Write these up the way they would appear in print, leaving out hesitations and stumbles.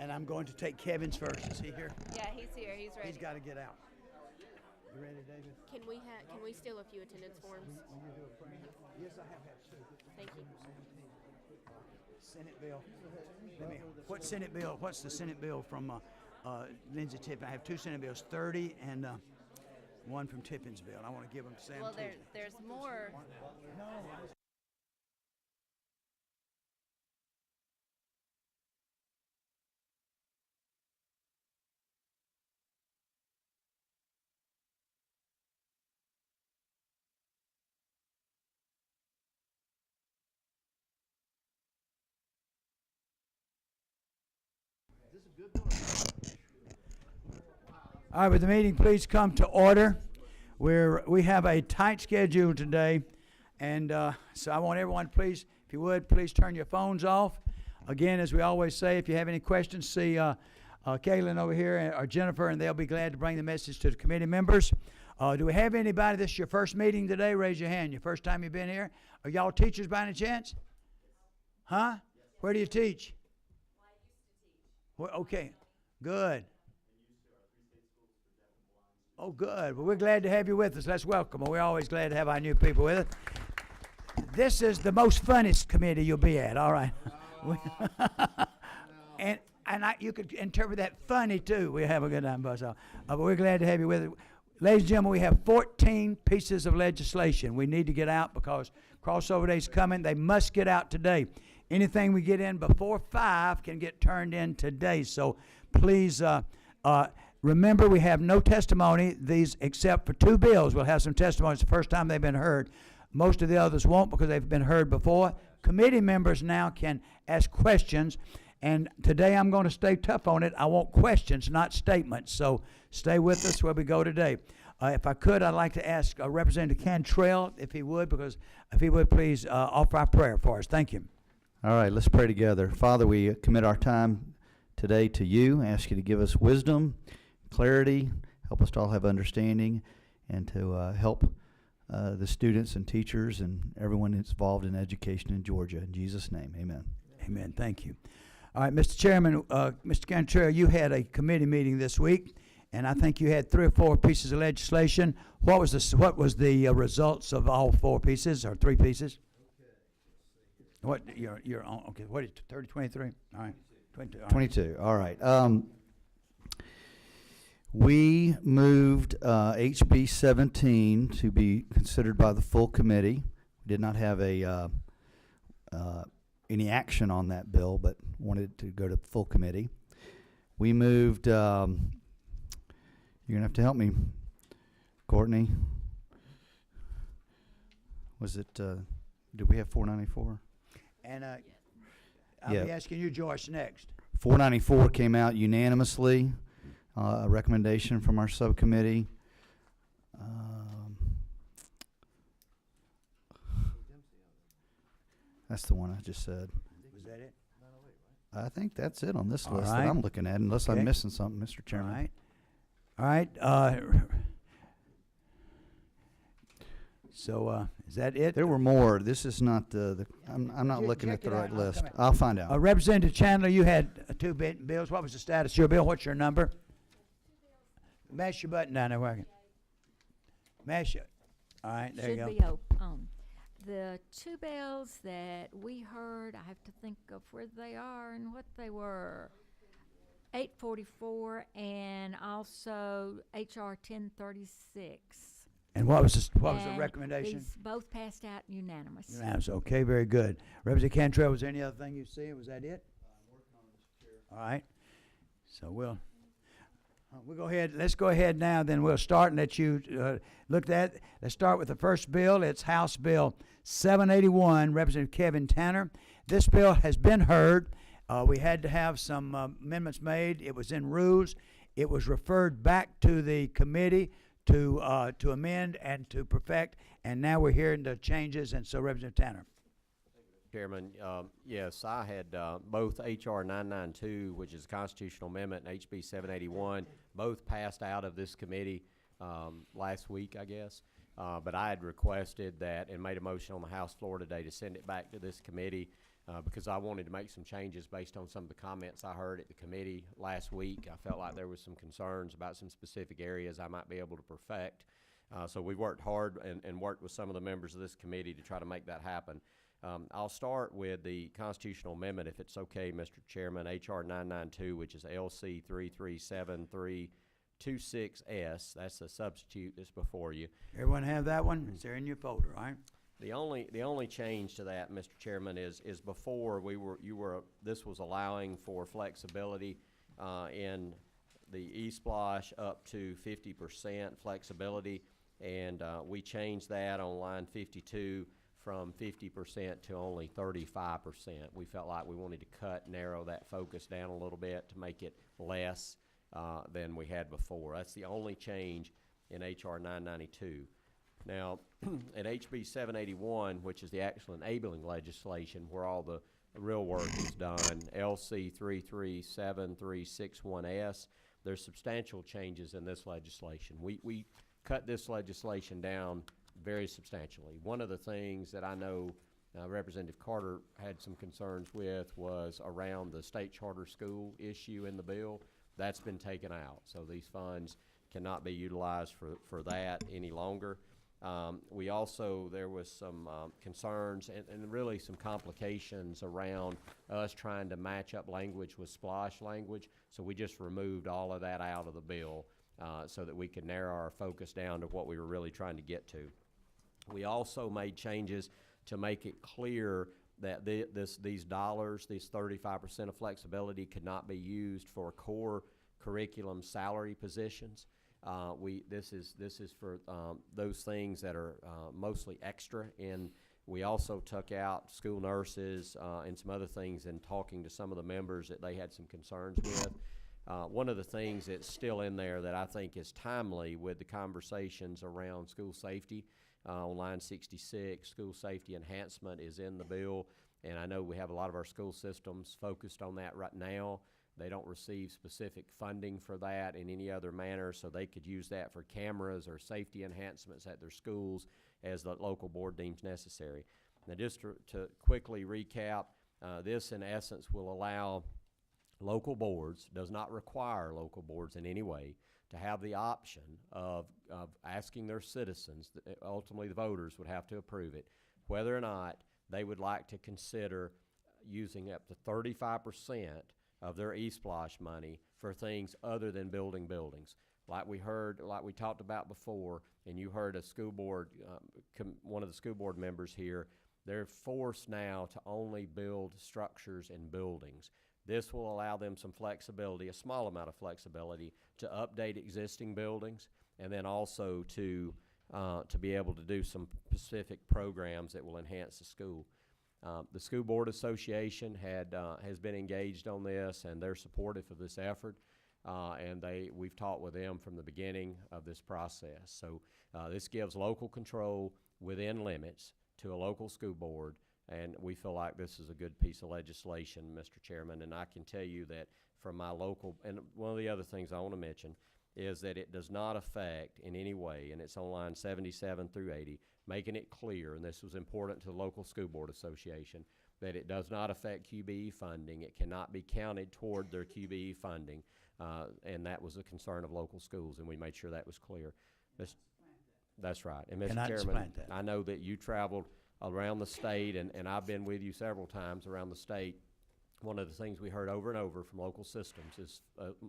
And I'm going to take Kevin's first. Is he here? Yeah, he's here. He's ready. He's got to get out. You ready, David? Can we steal a few attendance forms? Will you do a prayer? Yes, I have had two. Thank you. Senate bill. What Senate bill? What's the Senate bill from Lindsay Tippin? I have two Senate bills, 30 and one from Tippin's bill. I want to give them to Sam. Well, there's more. All right, would the meeting please come to order? We have a tight schedule today, and so I want everyone, please, if you would, please turn your phones off. Again, as we always say, if you have any questions, see Kaylin over here or Jennifer, and they'll be glad to bring the message to the committee members. Do we have anybody, this is your first meeting today? Raise your hand. Your first time you've been here? Are y'all teachers by any chance? Huh? Where do you teach? Well, okay, good. Oh, good. Well, we're glad to have you with us. Let's welcome them. We're always glad to have our new people with us. This is the most funnest committee you'll be at, all right? and you could interpret that funny, too. We have a good time, but we're glad to have you with us. Ladies and gentlemen, we have 14 pieces of legislation we need to get out because crossover day is coming. They must get out today. Anything we get in before 5 can get turned in today. So please remember, we have no testimony, these except for 2 bills. We'll have some testimonies the first time they've been heard. Most of the others won't because they've been heard before. Committee members now can ask questions. And today I'm going to stay tough on it. I want questions, not statements. So stay with us where we go today. If I could, I'd like to ask Representative Cantrell, if he would, please offer our prayer for us. Thank you. All right, let's pray together. Father, we commit our time today to you. I ask you to give us wisdom, clarity, help us to all have understanding, and to help the students and teachers and everyone that's involved in education in Georgia. In Jesus' name, amen. Amen. Thank you. All right, Mr. Chairman, Mr. Cantrell, you had a committee meeting this week, and I think you had 3 or 4 pieces of legislation. What was the results of all 4 pieces or 3 pieces? What you're on? Okay. What is 30, 23? All right. 22. All right. 22. All right. We moved HB 17 to be considered by the full committee. We did not have any action on that bill, but wanted to go to full committee. We moved. You're gonna have to help me, Courtney. Was it? Did we have 494? And I'll be asking you, Joyce, next. 494 came out unanimously, a recommendation from our subcommittee. That's the one I just said. Was that it? I think that's it on this All list right. that I'm looking at, unless Okay. I'm missing something, Mr. Chairman. All right. So is that it? There were more. This is not I'm not looking at check the it right out, I'll list. come back. I'll find out. Representative Chandler, you had 2 bills. What was the status of your bill? What's your number? Mash your button down there, where I can. Mash it. All right, there you go. Should be on. The 2 bills that we heard, I have to think of where they are and what they were. 844 and also HR 1036. And what was the And recommendation? These both passed out unanimous. Unanimous. Okay, very good. Representative Cantrell, was there any other thing you see? Was that it? I'm working on it, Mr. Chair. All right. So we'll go ahead. Let's go ahead now. Then we'll start and let you look at. Let's start with the first bill. It's House Bill 781, Representative Kevin Tanner. This bill has been heard. We had to have some amendments made. It was in rules. It was referred back to the committee to amend and to perfect, and now we're hearing the changes, and so Representative Tanner. Chairman, yes, I had both H.R. 992, which is a constitutional amendment, and H.B. 781, both passed out of this committee last week, I guess. But I had requested that and made a motion on the House floor today to send it back to this committee because I wanted to make some changes based on some of the comments I heard at the committee last week. I felt like there was some concerns about some specific areas I might be able to perfect. So we worked hard and worked with some of the members of this committee to try to make that happen. I'll start with the constitutional amendment, if it's okay, Mr. Chairman, H.R. 992, which is LC 337326S. That's the substitute that's before you. Everyone have that one? It's there in your folder, all right? The only change to that, Mr. Chairman, is before this was allowing for flexibility in the E-Splosh up to 50% flexibility, and we changed that on line 52 from 50% to only 35%. We felt like we wanted to narrow that focus down a little bit to make it less than we had before. That's the only change in H.R. 992. Now, at HB 781, which is the actual enabling legislation where all the real work is done, LC 337361S, there's substantial changes in this legislation. We cut this legislation down very substantially. One of the things that I know Representative Carter had some concerns with was around the state charter school issue in the bill. That's been taken out, so these funds cannot be utilized for that any longer. There was some concerns and really some complications around us trying to match up language with Splosh language, so we just removed all of that out of the bill so that we could narrow our focus down to what we were really trying to get to. We also made changes to make it clear that these dollars, these 35% of flexibility, could not be used for core curriculum salary positions. This is for those things that are mostly extra, and we also took out school nurses and some other things in talking to some of the members that they had some concerns with. One of the things that's still in there that I think is timely with the conversations around school safety, on line 66, school safety enhancement is in the bill, and I know we have a lot of our school systems focused on that right now. They don't receive specific funding for that in any other manner, so they could use that for cameras or safety enhancements at their schools as the local board deems necessary. Now, just to quickly recap, this in essence will allow local boards, does not require local boards in any way, to have the option of asking their citizens, ultimately the voters would have to approve it, whether or not they would like to consider using up to 35% of their E-Splosh money for things other than building buildings. Like we talked about before, and you heard a school board, one of the school board members here, they're forced now to only build structures and buildings. This will allow them some flexibility, a small amount of flexibility, to update existing buildings, and then also to be able to do some specific programs that will enhance the school. The School Board Association has been engaged on this, and they're supportive of this effort, and we've talked with them from the beginning of this process. So this gives local control within limits to a local school board, and we feel like this is a good piece of legislation, Mr. Chairman. And I can tell you that from my local, and one of the other things I want to mention is that it does not affect in any way, and it's on line 77 through 80, making it clear, and this was important to the local school board association, that it does not affect QBE funding. It cannot be counted toward their QBE funding, and that was a concern of local schools, and we made sure that was clear. That's right. And Mr. Chairman, I know that you traveled around the state, and I've been with you several times around the state. One of the things we heard over and over from local systems is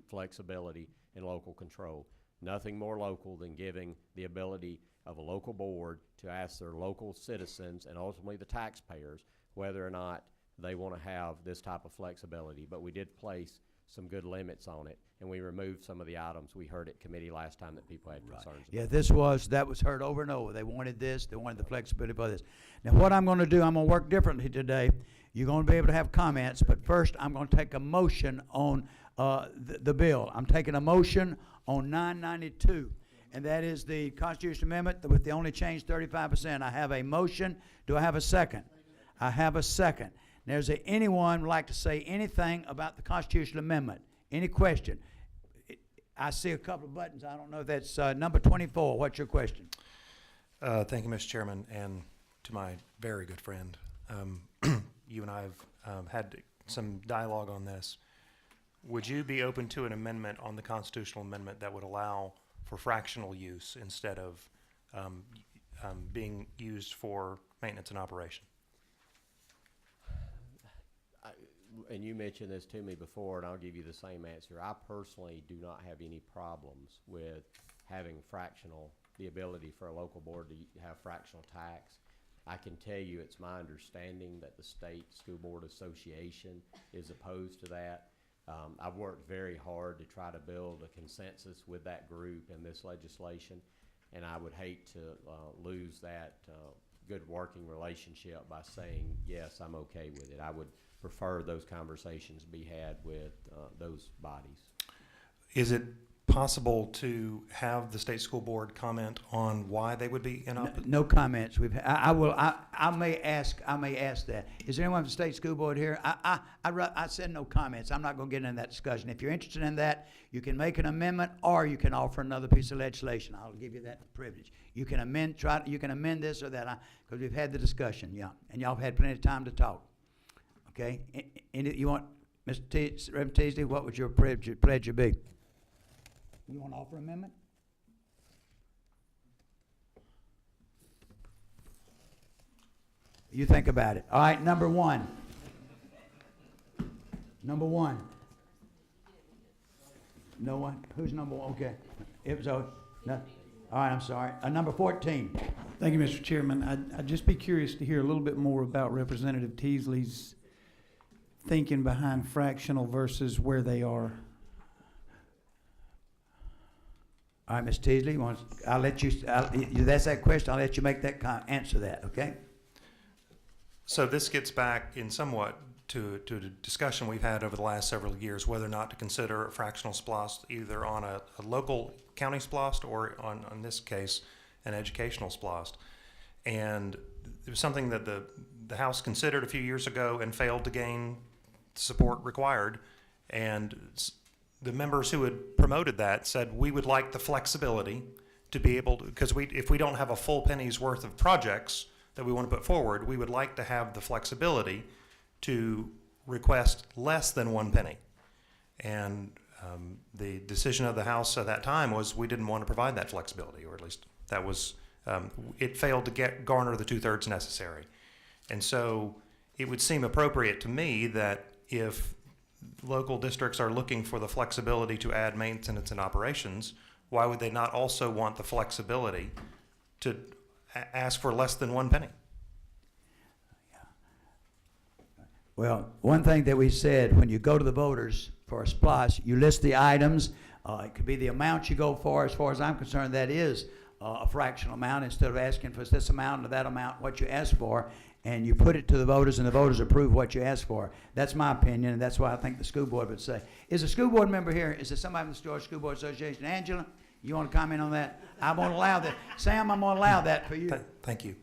flexibility and local control. Nothing more local than giving the ability of a local board to ask their local citizens and ultimately the taxpayers whether or not they want to have this type of flexibility. But we did place some good limits on it, and we removed some of the items we heard at committee last time that people had concerns about. Yeah, that was heard over and over. They wanted this, they wanted the flexibility for this. Now, what I'm gonna do, I'm gonna work differently today. You're gonna be able to have comments, but first, I'm gonna take a motion on the bill. I'm taking a motion on 992, and that is the Constitutional Amendment with the only change 35%. I have a motion. Do I have a second? I have a second. Now, is there anyone would like to say anything about the Constitutional Amendment? Any question? I see a couple of buttons. I don't know if that's number 24. What's your question? Thank you, Mr. Chairman, and to my very good friend. You and I have had some dialogue on this. Would you be open to an amendment on the constitutional amendment that would allow for fractional use instead of being used for maintenance and operation? And you mentioned this to me before, and I'll give you the same answer. I personally do not have any problems with having the ability for a local board to have fractional tax. I can tell you it's my understanding that the State School Board Association is opposed to that. I've worked very hard to try to build a consensus with that group in this legislation, and I would hate to lose that good working relationship by saying, yes, I'm okay with it. I would prefer those conversations be had with those bodies. Is it possible to have the state school board comment on why they would be in opposition? No comments. I may ask that. Is there anyone from the state school board here? I said no comments. I'm not going to get into that discussion. If you're interested in that, you can make an amendment or you can offer another piece of legislation. I'll give you that privilege. You can amend this or that, because we've had the discussion, yeah, and y'all have had plenty of time to talk. Okay? You want, Reverend Teasley, what would your pledge be? You want to offer an amendment? You think about it. All right, number one. Number one. No one? Who's number one? Okay. It was, no. All right, I'm sorry. Number 14. Thank you, Mr. Chairman. I'd just be curious to hear a little bit more about Representative Teasley's thinking behind fractional versus where they are. All right, Ms. Teasley, I'll let you, that's that question, I'll let you make that answer that, okay? So this gets back in somewhat to a discussion we've had over the last several years, whether or not to consider a fractional SPLOST either on a local county SPLOST or on this case, an educational SPLOST. And it was something that the House considered a few years ago and failed to gain support required. And the members who had promoted that said, we would like the flexibility to be able to, because if we don't have a full penny's worth of projects that we want to put forward, we would like to have the flexibility to request less than 1 penny. And the decision of the House at that time was we didn't want to provide that flexibility, or at least that was, it failed to garner the 2/3 necessary. And so it would seem appropriate to me that if local districts are looking for the flexibility to add maintenance and operations, why would they not also want the flexibility to ask for less than 1 penny? Well, one thing that we said, when you go to the voters for a SPLOST, you list the items. It could be the amount you go for. As far as I'm concerned, that is a fractional amount. Instead of asking for this amount or that amount, what you ask for, and you put it to the voters, and the voters approve what you ask for. That's my opinion, and that's what I think the school board would say. Is a school board member here? Is there somebody from the Georgia School Board Association? Angela, you want to comment on that? I won't allow that. Sam, I'm going to allow that for you. Thank you.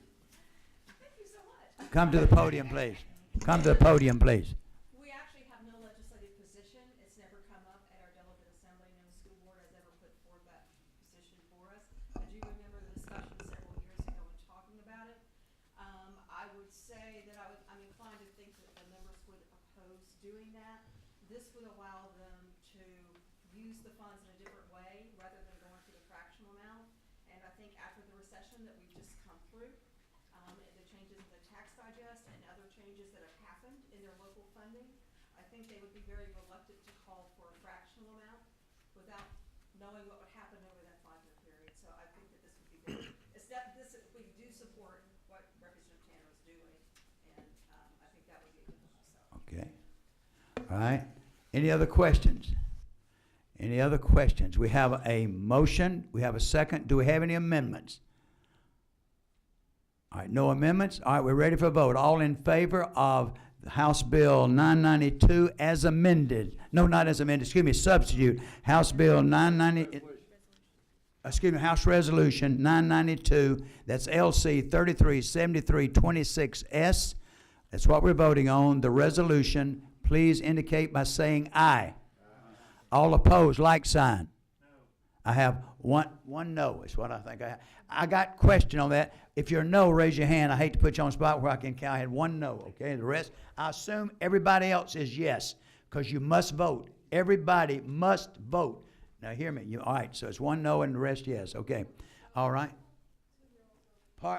Come to the podium, please. Come to the podium, please. We actually have no legislative position. It's never come up at our delegate assembly. No school board has ever put forth that position for us. I do remember the discussion several years ago and talking about it. I would say that I'm inclined to think that the members would oppose doing that. This would allow them to use the funds in a different way rather than going for the fractional amount. And I think after the recession that we've just come through, the changes in the tax digest and other changes that have happened in their local funding, I think they would be very reluctant to call for a fractional amount without knowing what would happen over that 5-year period. So I think that this would be very, we do support what Representative Tanner is doing, and I think that would be a good one also. Okay. All right. Any other questions? Any other questions? We have a motion. We have a second. Do we have any amendments? All right, no amendments. All right, we're ready for a vote. All in favor of House Bill 992 as amended? No, not as amended. Excuse me, substitute. House Bill 990. House Resolution 992. That's LC 337326S. That's what we're voting on. The resolution. Please indicate by saying aye. All opposed, like sign. I have one no is what I think I have. I got question on that. If you're a no, raise your hand. I hate to put you on the spot where I can count. I had one no, okay? The rest, I assume everybody else is yes, because you must vote. Everybody must vote. Now hear me. All right, so it's one no and the rest yes, okay? All right?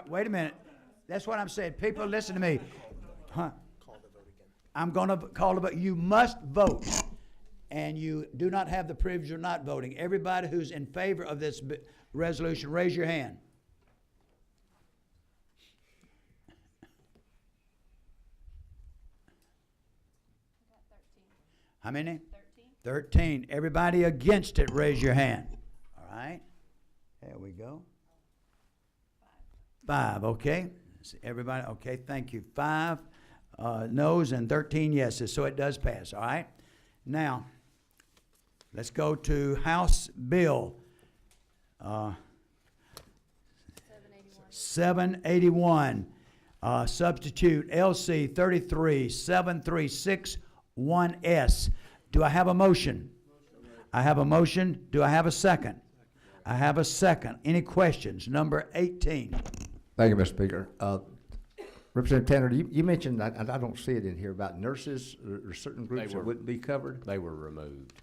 Wait a minute. That's what I'm saying. People, listen to me. Huh? I'm going to call the vote. You must vote. And you do not have the privilege of not voting. Everybody who's in favor of this resolution, raise your hand. How many? 13. Everybody against it, raise your hand. All right. There we go. 5, okay. Everybody, okay, thank you. 5 noes and 13 yeses, so it does pass, all right? Now, let's go to House Bill 781. Substitute LC 33736-1S. Do I have a motion? I have a motion. Do I have a second? I have a second. Any questions? Number 18. Thank you, Mr. Speaker. Representative Tanner, you mentioned, I don't see it in here, about nurses or certain groups that were- wouldn't be covered? They were removed.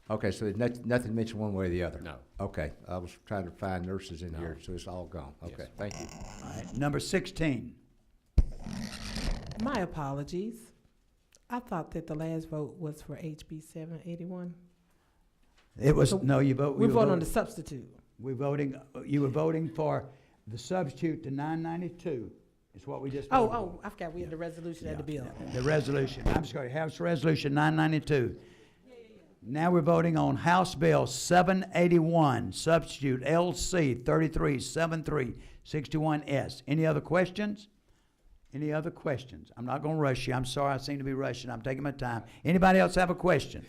Okay, so there's nothing mentioned one way or the other? No. Okay, I was trying to find nurses in No. here, so it's all gone. Okay, Yes. thank you. All right, number 16. My apologies. I thought that the last vote was for HB 781. It was, So no, you vote. We you voted vote- on the substitute. We voting, you were voting for the substitute to 992, is what we just voted for. Oh, I forgot we had the resolution and the bill. The resolution, I'm sorry, House Resolution 992. Now we're voting on House Bill 781, substitute LC 337361S. Any other questions? Any other questions? I'm not going to rush you. I'm sorry, I seem to be rushing. I'm taking my time. Anybody else have a question?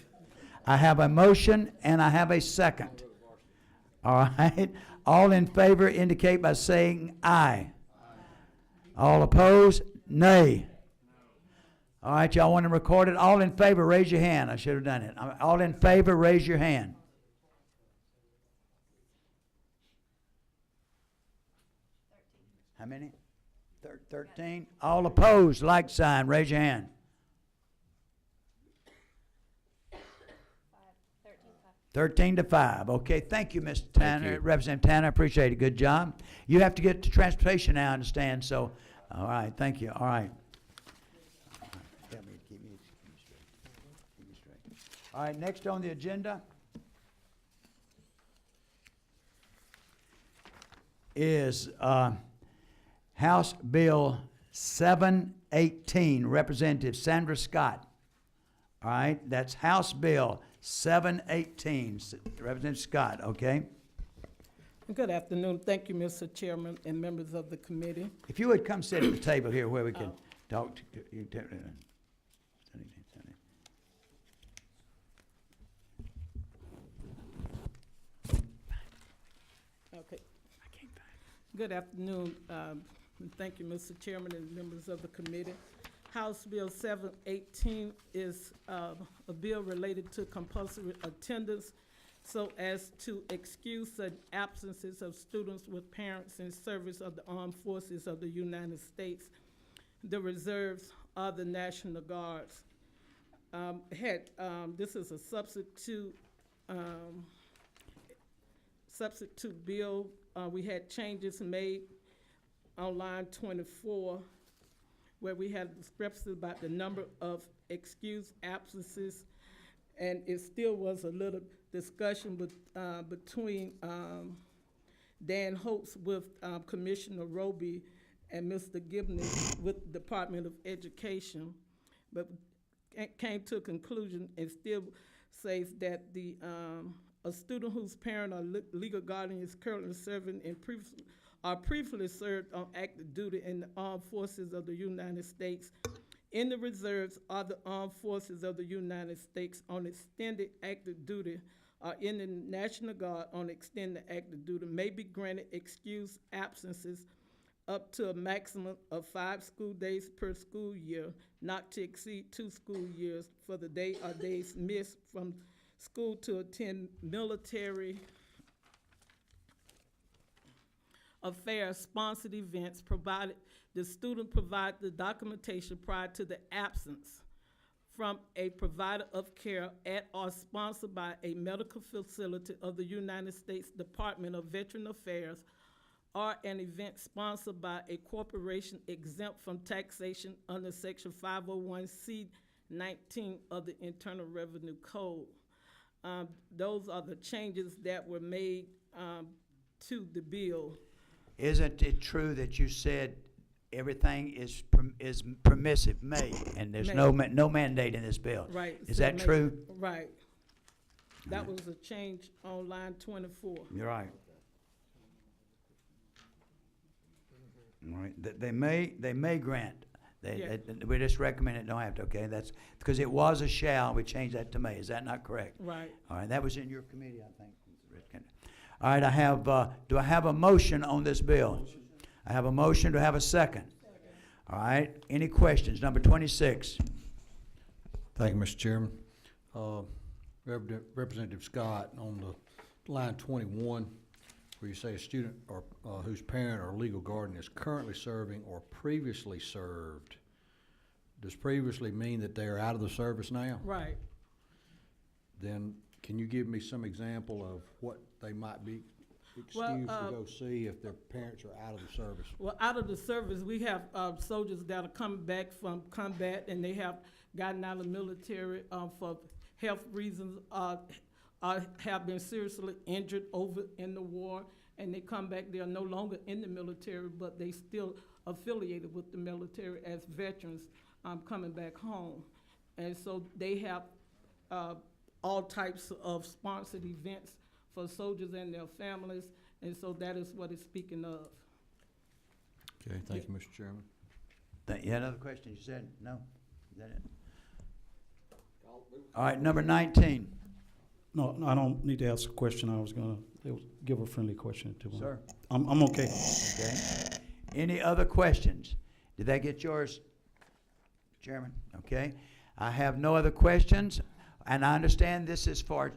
I have a motion and I have a second. All right. All in favor indicate by saying aye. All opposed, nay. All right, y'all want to record it? All in favor, raise your hand. I should have done it. All in favor, raise your hand. How many? 13. All opposed, like sign, raise your hand. 13 to 5. Okay, thank you, Mr. Tanner. you. Representative Tanner, I appreciate it. Good job. You have to get to transportation now, I understand, so, all right, thank you. All right. Keep me straight. Keep me straight. All right, next on the agenda is House Bill 718, Representative Sandra Scott. All right, that's House Bill 718, Representative Scott, okay? Good afternoon. Thank you, Mr. Chairman and members of the committee. If you would come sit at the table here where we can talk to you. Okay. Good afternoon. And thank you, Mr. Chairman and members of the committee. House Bill 718 is a bill related to compulsory attendance so as to excuse the absences of students with parents in service of the armed forces of the United States, the reserves, or the National Guards. This is a substitute bill. We had changes made on line 24 where we had discrepancy about the number of excused absences, and it still was a little discussion between Dan Holtz with Commissioner Roby and Mr. Gibney with the Department of Education, but came to a conclusion and still says that a student whose parent or legal guardian is currently serving in previously served on active duty in the armed forces of the United States, in the reserves or the armed forces of the United States on extended active duty, or in the National Guard on extended active duty, may be granted excused absences up to a maximum of 5 school days per school year, not to exceed 2 school years for the day or days missed from school to attend military Affairs sponsored events provided the student provide the documentation prior to the absence from a provider of care at or sponsored by a medical facility of the United States Department of Veteran Affairs, or an event sponsored by a corporation exempt from taxation under Section 501C19 of the Internal Revenue Code. Those are the changes that were made to the bill. Isn't it true that you said everything is permissive, may, and there's no mandate in this bill? Right. Is so that true? Right. That was a change on line 24. You're right. All right, they may grant. Yeah. We just recommend it, don't have to, okay? That's, because it was a shall, we changed that to may. Is that not correct? Right. All right, that was in your committee, I think. All right, do I have a motion on this bill? I have a motion. Do I have a second? All right, any questions? Number 26. Thank you, Mr. Chairman. Representative Scott, on the line 21, where you say a student or whose parent or legal guardian is currently serving or previously served, does previously mean that they are out of the service now? Right. Then can you give me some example of what they might be excused to go see if their parents are out of the service? Well, out of the service, we have soldiers that are coming back from combat, and they have gotten out of the military for health reasons, have been seriously injured over in the war, and they come back. They are no longer in the military, but they still affiliated with the military as veterans coming back home. And so they have all types of sponsored events for soldiers and their families, and so that is what it's speaking of. Okay, thank you, Mr. Chairman. You had another question? You said no? Is that it? All right, number 19. No, I don't need to ask a question. I was gonna give a friendly question to him. Sir. I'm okay. Okay. Any other questions? Did that get yours, Chairman? Okay. I have no other questions, and I understand this is for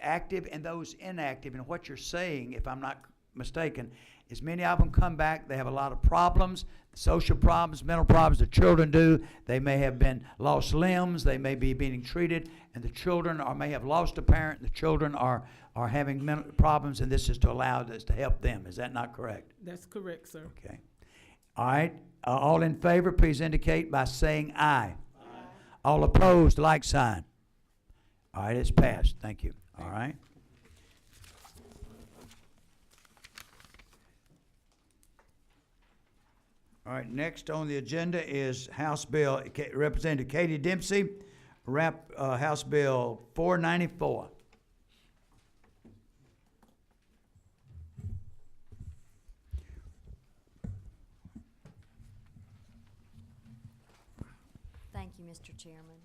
active and those inactive. And what you're saying, if I'm not mistaken, is many of them come back, they have a lot of problems, social problems, mental problems, the children do. They may have been lost limbs, they may be being treated, and the children may have lost a parent, the children are having mental problems, and this is to allow this to help them. Is that not correct? That's correct, sir. Okay. All right. All in favor, please indicate by saying aye. Aye. All opposed, like sign. All right, it's passed. Thank you. All right. All right, next on the agenda is House Bill, Representative Katie Dempsey, House Bill 494. Thank you, Mr. Chairman.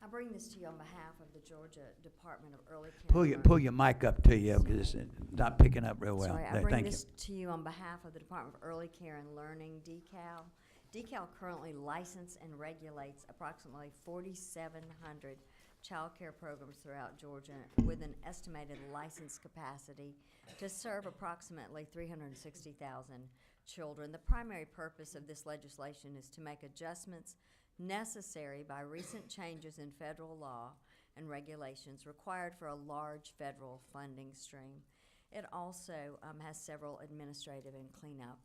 I bring this to you on behalf of the Georgia Department of Early Care. Pull your mic up to you because it's not picking up real well. Sorry, I There, bring thank this to you on behalf of the Department of Early Care and Learning, DECAL. DECAL currently licenses and regulates approximately 4,700 child care programs throughout Georgia with an estimated license capacity to serve approximately 360,000 children. The primary purpose of this legislation is to make adjustments necessary by recent changes in federal law and regulations required for a large federal funding stream. It also has several administrative and cleanup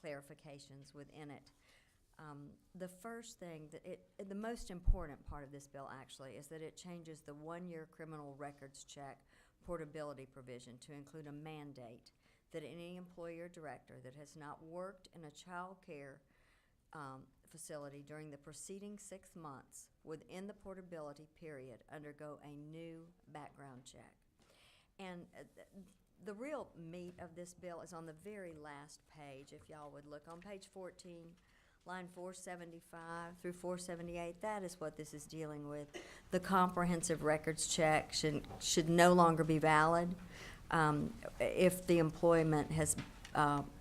clarifications within it. The first thing, the most important part of this bill actually is that it changes the one-year criminal records check portability provision to include a mandate that any employee or director that has not worked in a child care facility during the preceding 6 months within the portability period undergo a new background check. And the real meat of this bill is on the very last page. If y'all would look on page 14, line 475 through 478, that is what this is dealing with. The comprehensive records check should no longer be valid if the employment has,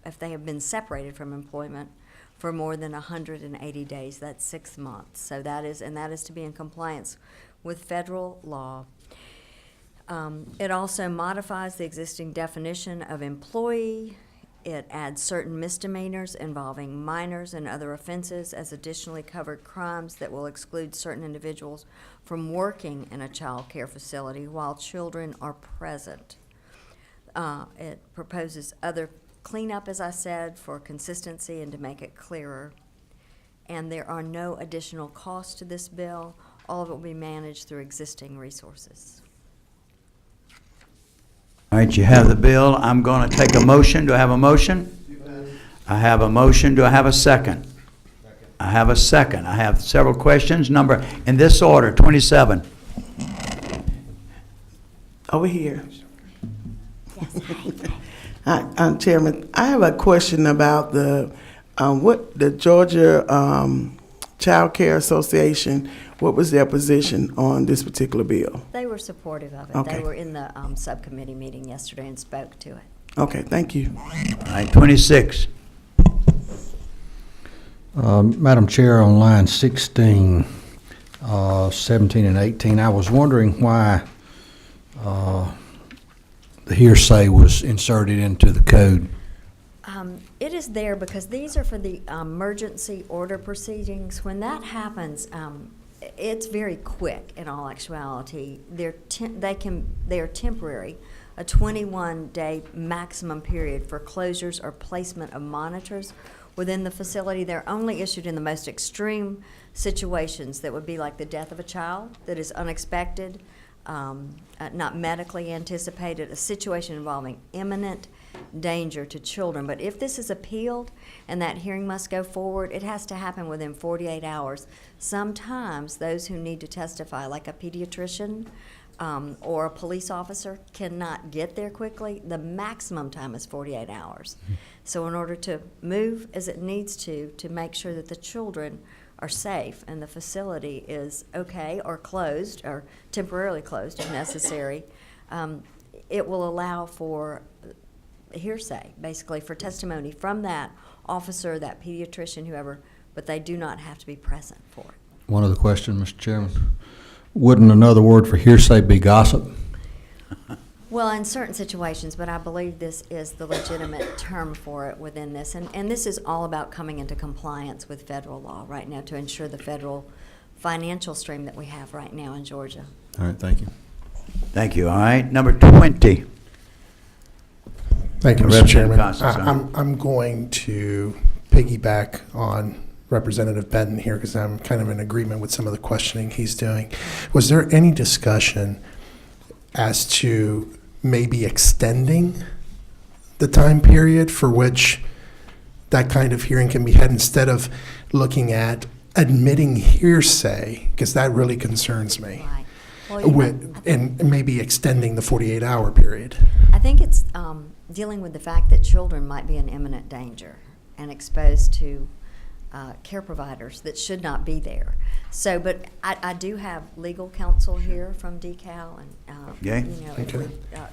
if they have been separated from employment for more than 180 days. That's 6 months. So that is to be in compliance with federal law. It also modifies the existing definition of employee. It adds certain misdemeanors involving minors and other offenses as additionally covered crimes that will exclude certain individuals from working in a child care facility while children are present. It proposes other cleanup, as I said, for consistency and to make it clearer. And there are no additional costs to this bill. All of it will be managed through existing resources. All right, you have the bill. I'm going to take a motion. Do I have a motion? I have a motion. Do I have a second? I have a second. I have several questions. Number, in this order, 27. Over here. Hi, Chairman. I have a question about the Georgia Child Care Association. What was their position on this particular bill? They were supportive of it. Okay. They were in the subcommittee meeting yesterday and spoke to it. Okay, thank you. All right, 26. Madam Chair, on line 16, 17 and 18, I was wondering why the hearsay was inserted into the code. It is there because these are for the emergency order proceedings. When that happens, it's very quick in all actuality. They are temporary, a 21-day maximum period for closures or placement of monitors within the facility. They're only issued in the most extreme situations that would be like the death of a child that is unexpected, not medically anticipated, a situation involving imminent danger to children. But if this is appealed and that hearing must go forward, it has to happen within 48 hours. Sometimes those who need to testify, like a pediatrician or a police officer, cannot get there quickly. The maximum time is 48 hours. So in order to move as it needs to make sure that the children are safe and the facility is okay or closed or temporarily closed if necessary, it will allow for hearsay, basically, for testimony from that officer, that pediatrician, whoever, but they do not have to be present for it. One other question, Mr. Chairman. Wouldn't another word for hearsay be gossip? Well, in certain situations, but I believe this is the legitimate term for it within this. And this is all about coming into compliance with federal law right now to ensure the federal financial stream that we have right now in Georgia. All right, thank you. Thank you. All right, number 20. Thank you, Mr. Representative Chairman. Constance. I'm going to piggyback on Representative Benton here because I'm kind of in agreement with some of the questioning he's doing. Was there any discussion as to maybe extending the time period for which that kind of hearing can be had instead of looking at admitting hearsay, because that really concerns me, Right. Well, and maybe extending the 48-hour period? I think it's dealing with the fact that children might be in imminent danger and exposed to care providers that should not be there. So, but I do have legal counsel here from DeKalb, and Okay. Okay.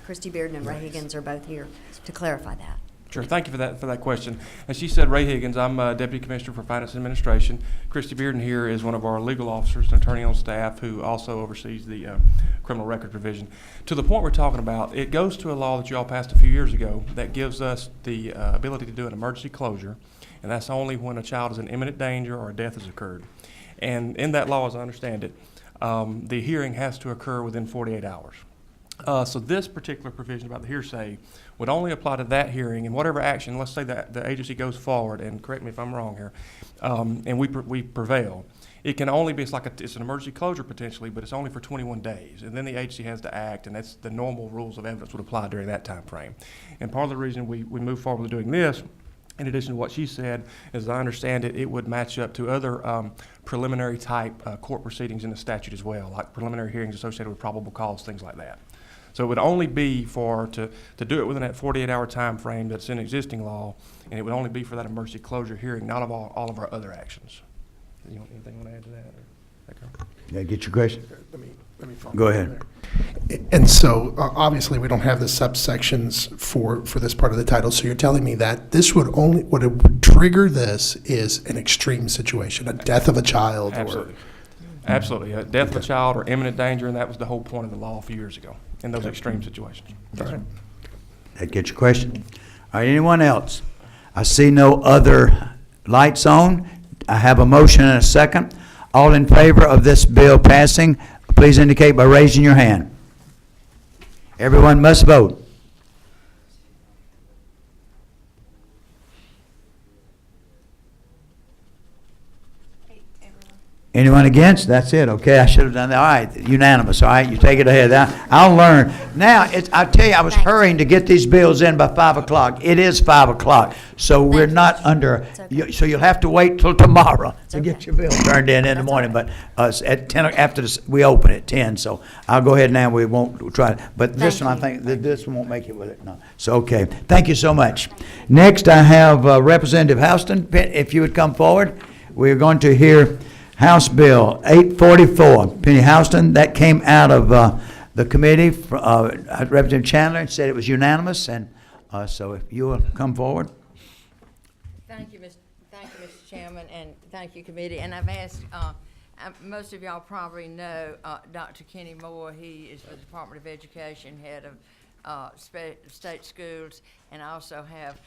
Christy Bearden and Ray Higgins are both here to clarify that. Sure, thank you for that question. As she said, Ray Higgins, I'm Deputy Commissioner for Finance and Administration. Christy Bearden here is one of our legal officers, an attorney on staff who also oversees the criminal record division. To the point we're talking about, it goes to a law that you all passed a few years ago that gives us the ability to do an emergency closure, and that's only when a child is in imminent danger or a death has occurred. And in that law, as I understand it, the hearing has to occur within 48 hours. So this particular provision about the hearsay would only apply to that hearing, and whatever action, let's say that the agency goes forward, and correct me if I'm wrong here, and we prevail. It can only be, it's an emergency closure potentially, but it's only for 21 days. And then the agency has to act, and that's the normal rules of evidence would apply during that time frame. And part of the reason we move forward with doing this, in addition to what she said, as I understand it, it would match up to other preliminary type court proceedings in the statute as well, like preliminary hearings associated with probable cause, things like that. So it would only be to do it within that 48-hour time frame that's in existing law, and it would only be for that emergency closure hearing, not of all of our other actions. Anything you want to add to that? Yeah, get your question. Let me follow Go up ahead. there. And so obviously we don't have the subsections for this part of the title. So you're telling me that this would only, what it would trigger this is an extreme situation, a death of a child. Absolutely. Absolutely. Death of a child or imminent danger, and that was the whole point of the law a few years ago in those extreme situations. Yes, sir. That gets your question. All right, anyone else? I see no other lights on. I have a motion and a second. All in favor of this bill passing, please indicate by raising your hand. Everyone must vote. Anyone against? That's it. Okay, I should have done that. All right, unanimous. All right, you take it ahead. I'll learn. Now, I tell you, I was hurrying to get these bills in by 5 o'clock. It is 5 o'clock, so we're not under. So you'll have to wait till tomorrow to get your bill turned in the morning. But at 10 after we open at 10, so I'll go ahead now. We won't try. But this one, I think this one won't make it with it. No. So okay, thank you so much. Next, I have Representative Houston. If you would come forward, we're going to hear House Bill 844. Penny Houston, that came out of the committee. Representative Chandler said it was unanimous, and so if you will come forward. Thank you, Mr. Chairman, and thank you, committee. And I've asked, most of y'all probably know Dr. Kenny Moore. He is with the Department of Education, head of state schools, and I also have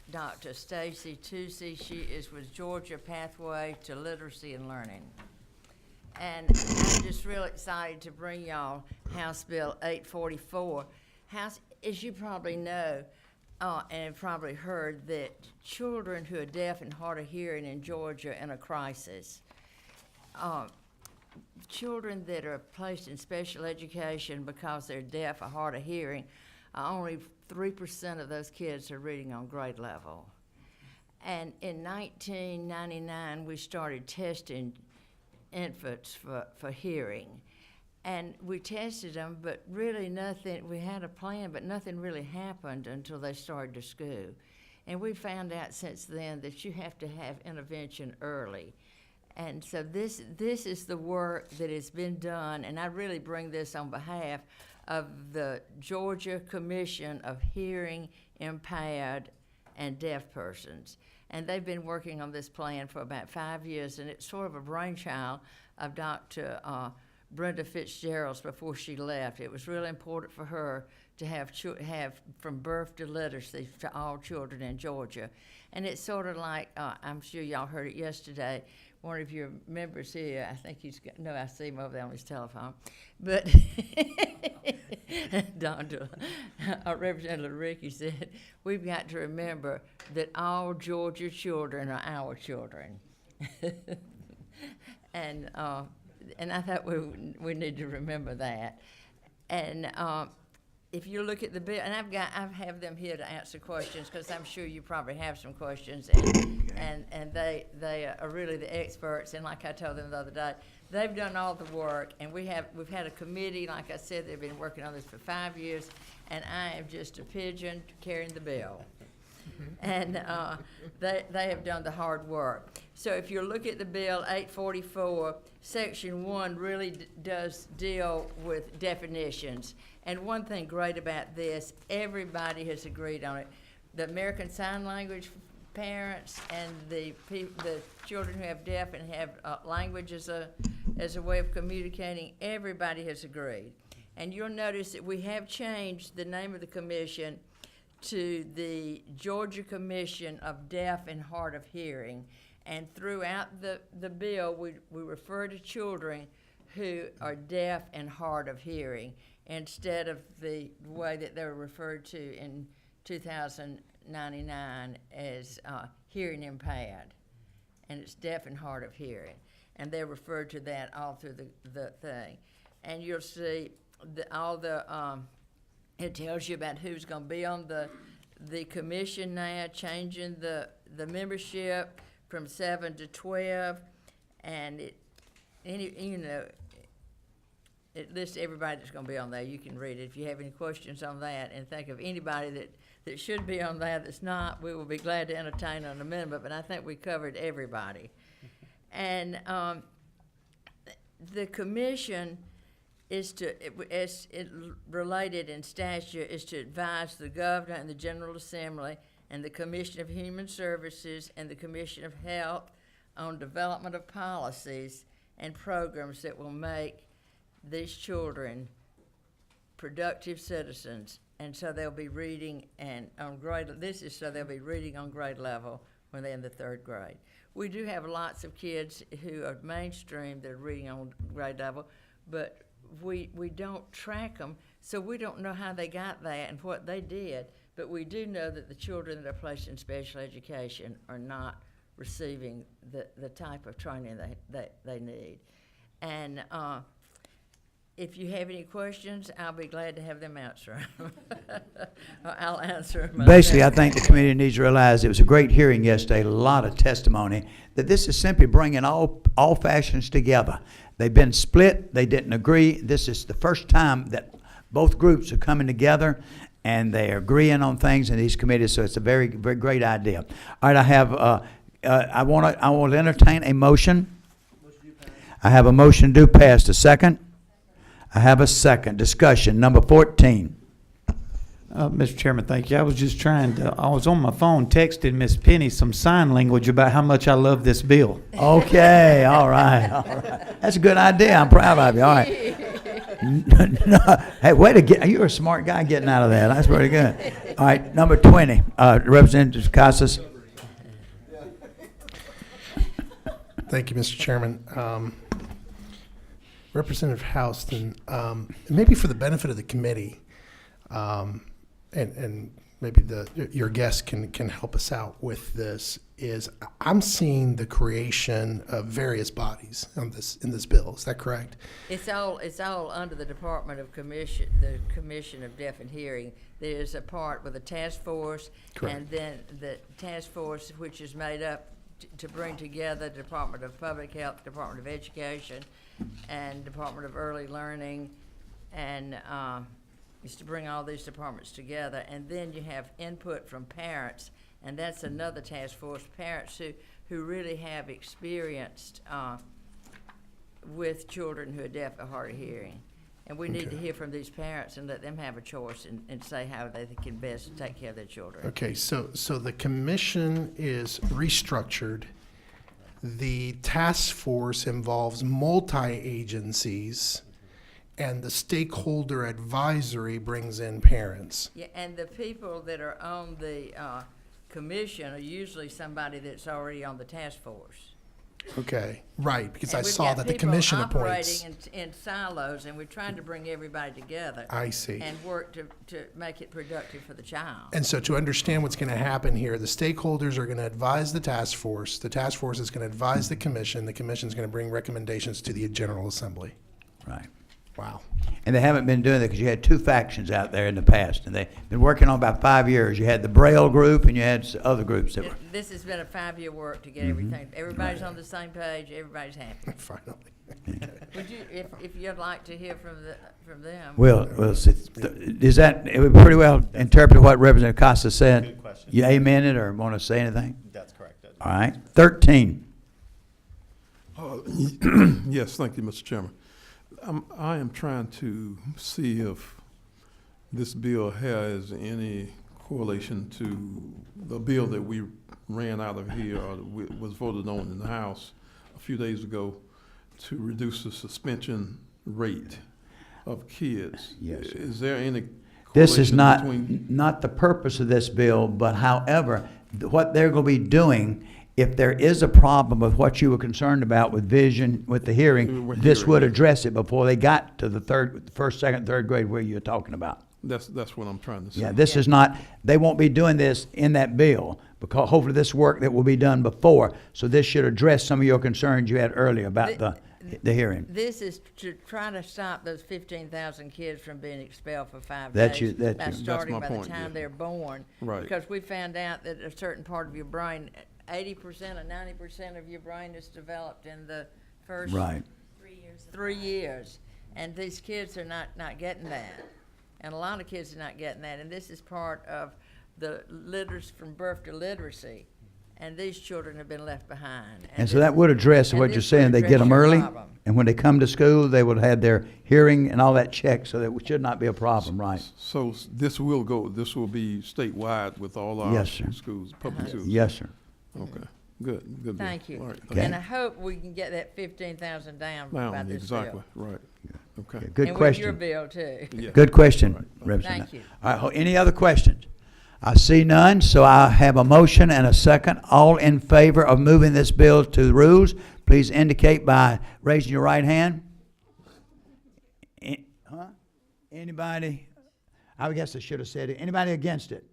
Dr. Stacy Tucci. She is with Georgia Pathway to Literacy and Learning. And I'm just really excited to bring y'all House Bill 844. As you probably know, and have probably heard, that children who are deaf and hard of hearing in Georgia are in a crisis. Children that are placed in special education because they're deaf or hard of hearing, only 3% of those kids are reading on grade level. And in 1999, we started testing infants for hearing. And we tested them, but really nothing, we had a plan, but nothing really happened until they started to school. And we found out since then that you have to have intervention early. And so this is the work that has been done, and I really bring this on behalf of the Georgia Commission of Hearing Impaired and Deaf Persons. And they've been working on this plan for about 5 years, and it's sort of a brainchild of Dr. Brenda Fitzgerald's before she left. It was really important for her to have from birth to literacy to all children in Georgia. And it's sort of like, I'm sure y'all heard it yesterday, one of your members here, I think he's, no, I see him over there on his telephone, but Dr. Representative Rickey said, we've got to remember that all Georgia children are our children. And I thought we need to remember that. And if you look at the bill, and I have them here to answer questions, because I'm sure you probably have some questions, and they are really the experts. And like I told them the other day, they've done all the work, and we've had a committee. Like I said, they've been working on this for 5 years, and I am just a pigeon carrying the bill. And they have done the hard work. So if you look at the bill 844, Section 1 really does deal with definitions. And one thing great about this, everybody has agreed on it. The American Sign Language parents and the children who have deaf and have language as a way of communicating, everybody has agreed. And you'll notice that we have changed the name of the commission to the Georgia Commission of Deaf and Hard of Hearing. And throughout the bill, we refer to children who are deaf and hard of hearing, instead of the way that they were referred to in 2099 as hearing impaired. And it's deaf and hard of hearing. And they're referred to that all through the thing. And you'll see it tells you about who's going to be on the commission now, changing the membership from 7 to 12, and it lists everybody that's going to be on there. You can read it if you have any questions on that, and think of anybody that should be on there that's not. We will be glad to entertain an amendment, but I think we covered everybody. And the commission is related in statute, is to advise the governor and the General Assembly and the Commission of Human Services and the Commission of Health on development of policies and programs that will make these children productive citizens. And so they'll be reading and on grade, this is so they'll be reading on grade level when they're in the 3rd grade. We do have lots of kids who are mainstream that are reading on grade level, but we don't track them, so we don't know how they got that and what they did. But we do know that the children that are placed in special education are not receiving the type of training they need. And if you have any questions, I'll be glad to have them answer 'em. I'll answer them. Basically, I think the community needs to realize it was a great hearing yesterday, a lot of testimony, that this is simply bringing all factions together. They've been split, they didn't agree. This is the first time that both groups are coming together and they're agreeing on things in these committees, so it's a very, very great idea. All right, I have, I want to entertain a motion. I have a motion to pass. A second? I have a second. Discussion, number 14. Mr. Chairman, thank you. I was just I was on my phone texting Miss Penny some sign language about how much I love this bill. Okay, all right, all right. That's a good idea. I'm proud of you. All right. No, hey, way to get, you're a smart guy getting out of that. That's pretty good. All right, number 20, Representative Casas. Thank you, Mr. Chairman. Representative Houston, maybe for the benefit of the committee, and maybe your guest can help us out with this, is I'm seeing the creation of various bodies in this bill. Is that correct? It's all under the Department of Commission, the Commission of Deaf and Hearing. There's a part with a task force, Correct. and then the task force, which is made up to bring together the Department of Public Health, Department of Education, and Department of Early Learning, and is to bring all these departments together. And then you have input from parents, and that's another task force, parents who really have experienced with children who are deaf or hard of hearing. And we need to hear from these parents and let them have a choice and say how they can best take care of their children. Okay, so the commission is restructured. The task force involves multi-agencies, and the stakeholder advisory brings in parents. Yeah, and the people that are on the commission are usually somebody that's already on the task force. Okay, right, because And I we've saw got that the people commission appoints. operating in silos, and we're trying to bring everybody together. I see. And work to make it productive for the child. And so to understand what's going to happen here, the stakeholders are going to advise the task force is going to advise the commission is going to bring recommendations to the General Assembly. Right. Wow. And they haven't been doing that because you had two factions out there in the past, and they've been working on about 5 years. You had the Braille group, and you had other groups that were. This has been a 5-year work to get everything. Everybody's on the same page. Everybody's happy. Finally. Would you, if you'd like to hear from them? Well, is that, it would pretty well interpret what Representative Costa said? Good question. You amen it or want to say anything? That's correct. All right. 13. Yes, thank you, Mr. Chairman. I am trying to see if this bill has any correlation to the bill that we ran out of here or was voted on in the House a few days ago to reduce the suspension rate of kids. Yes. Is there any This is correlation not the purpose of this bill, but however, what they're going to be doing, if there is a problem with what you were concerned about with vision, with the hearing, this would address it before they got to the first, second, third grade where you're talking about. That's what I'm trying to say. Yeah, this is not, they won't be doing this in that bill, because hopefully this work that will be done before, so this should address some of your concerns you had earlier about the hearing. This is to try to stop those 15,000 kids from being expelled for 5 That's days. you- by that's starting my by point, the time yeah. they're born. Right. Because we found out that a certain part of your brain, 80% or 90% of your brain is developed in the first Right. 3 years. And these kids are not getting that. And a lot of kids are not getting that. And this is part of the from birth to literacy. And these children have been left behind. And so that would address what you're saying, they get them early, and when they come to school, they would have their hearing and all that checked, so that should not be a problem, right? So this will be statewide with all our Yes, sir. schools, public schools? Yes, sir. Okay. Good, good. deal. Thank you. All right, Okay. And I hope we can get that 15,000 down by Down, this exactly, bill. right. Okay. Good And question. with your bill too. Yeah. Good question, Right. Representative. Thank you. All right, any other questions? I see none, so I have a motion and a second. All in favor of moving this bill to the rules, please indicate by raising your right hand. Anybody? I guess I should have said it. Anybody against it?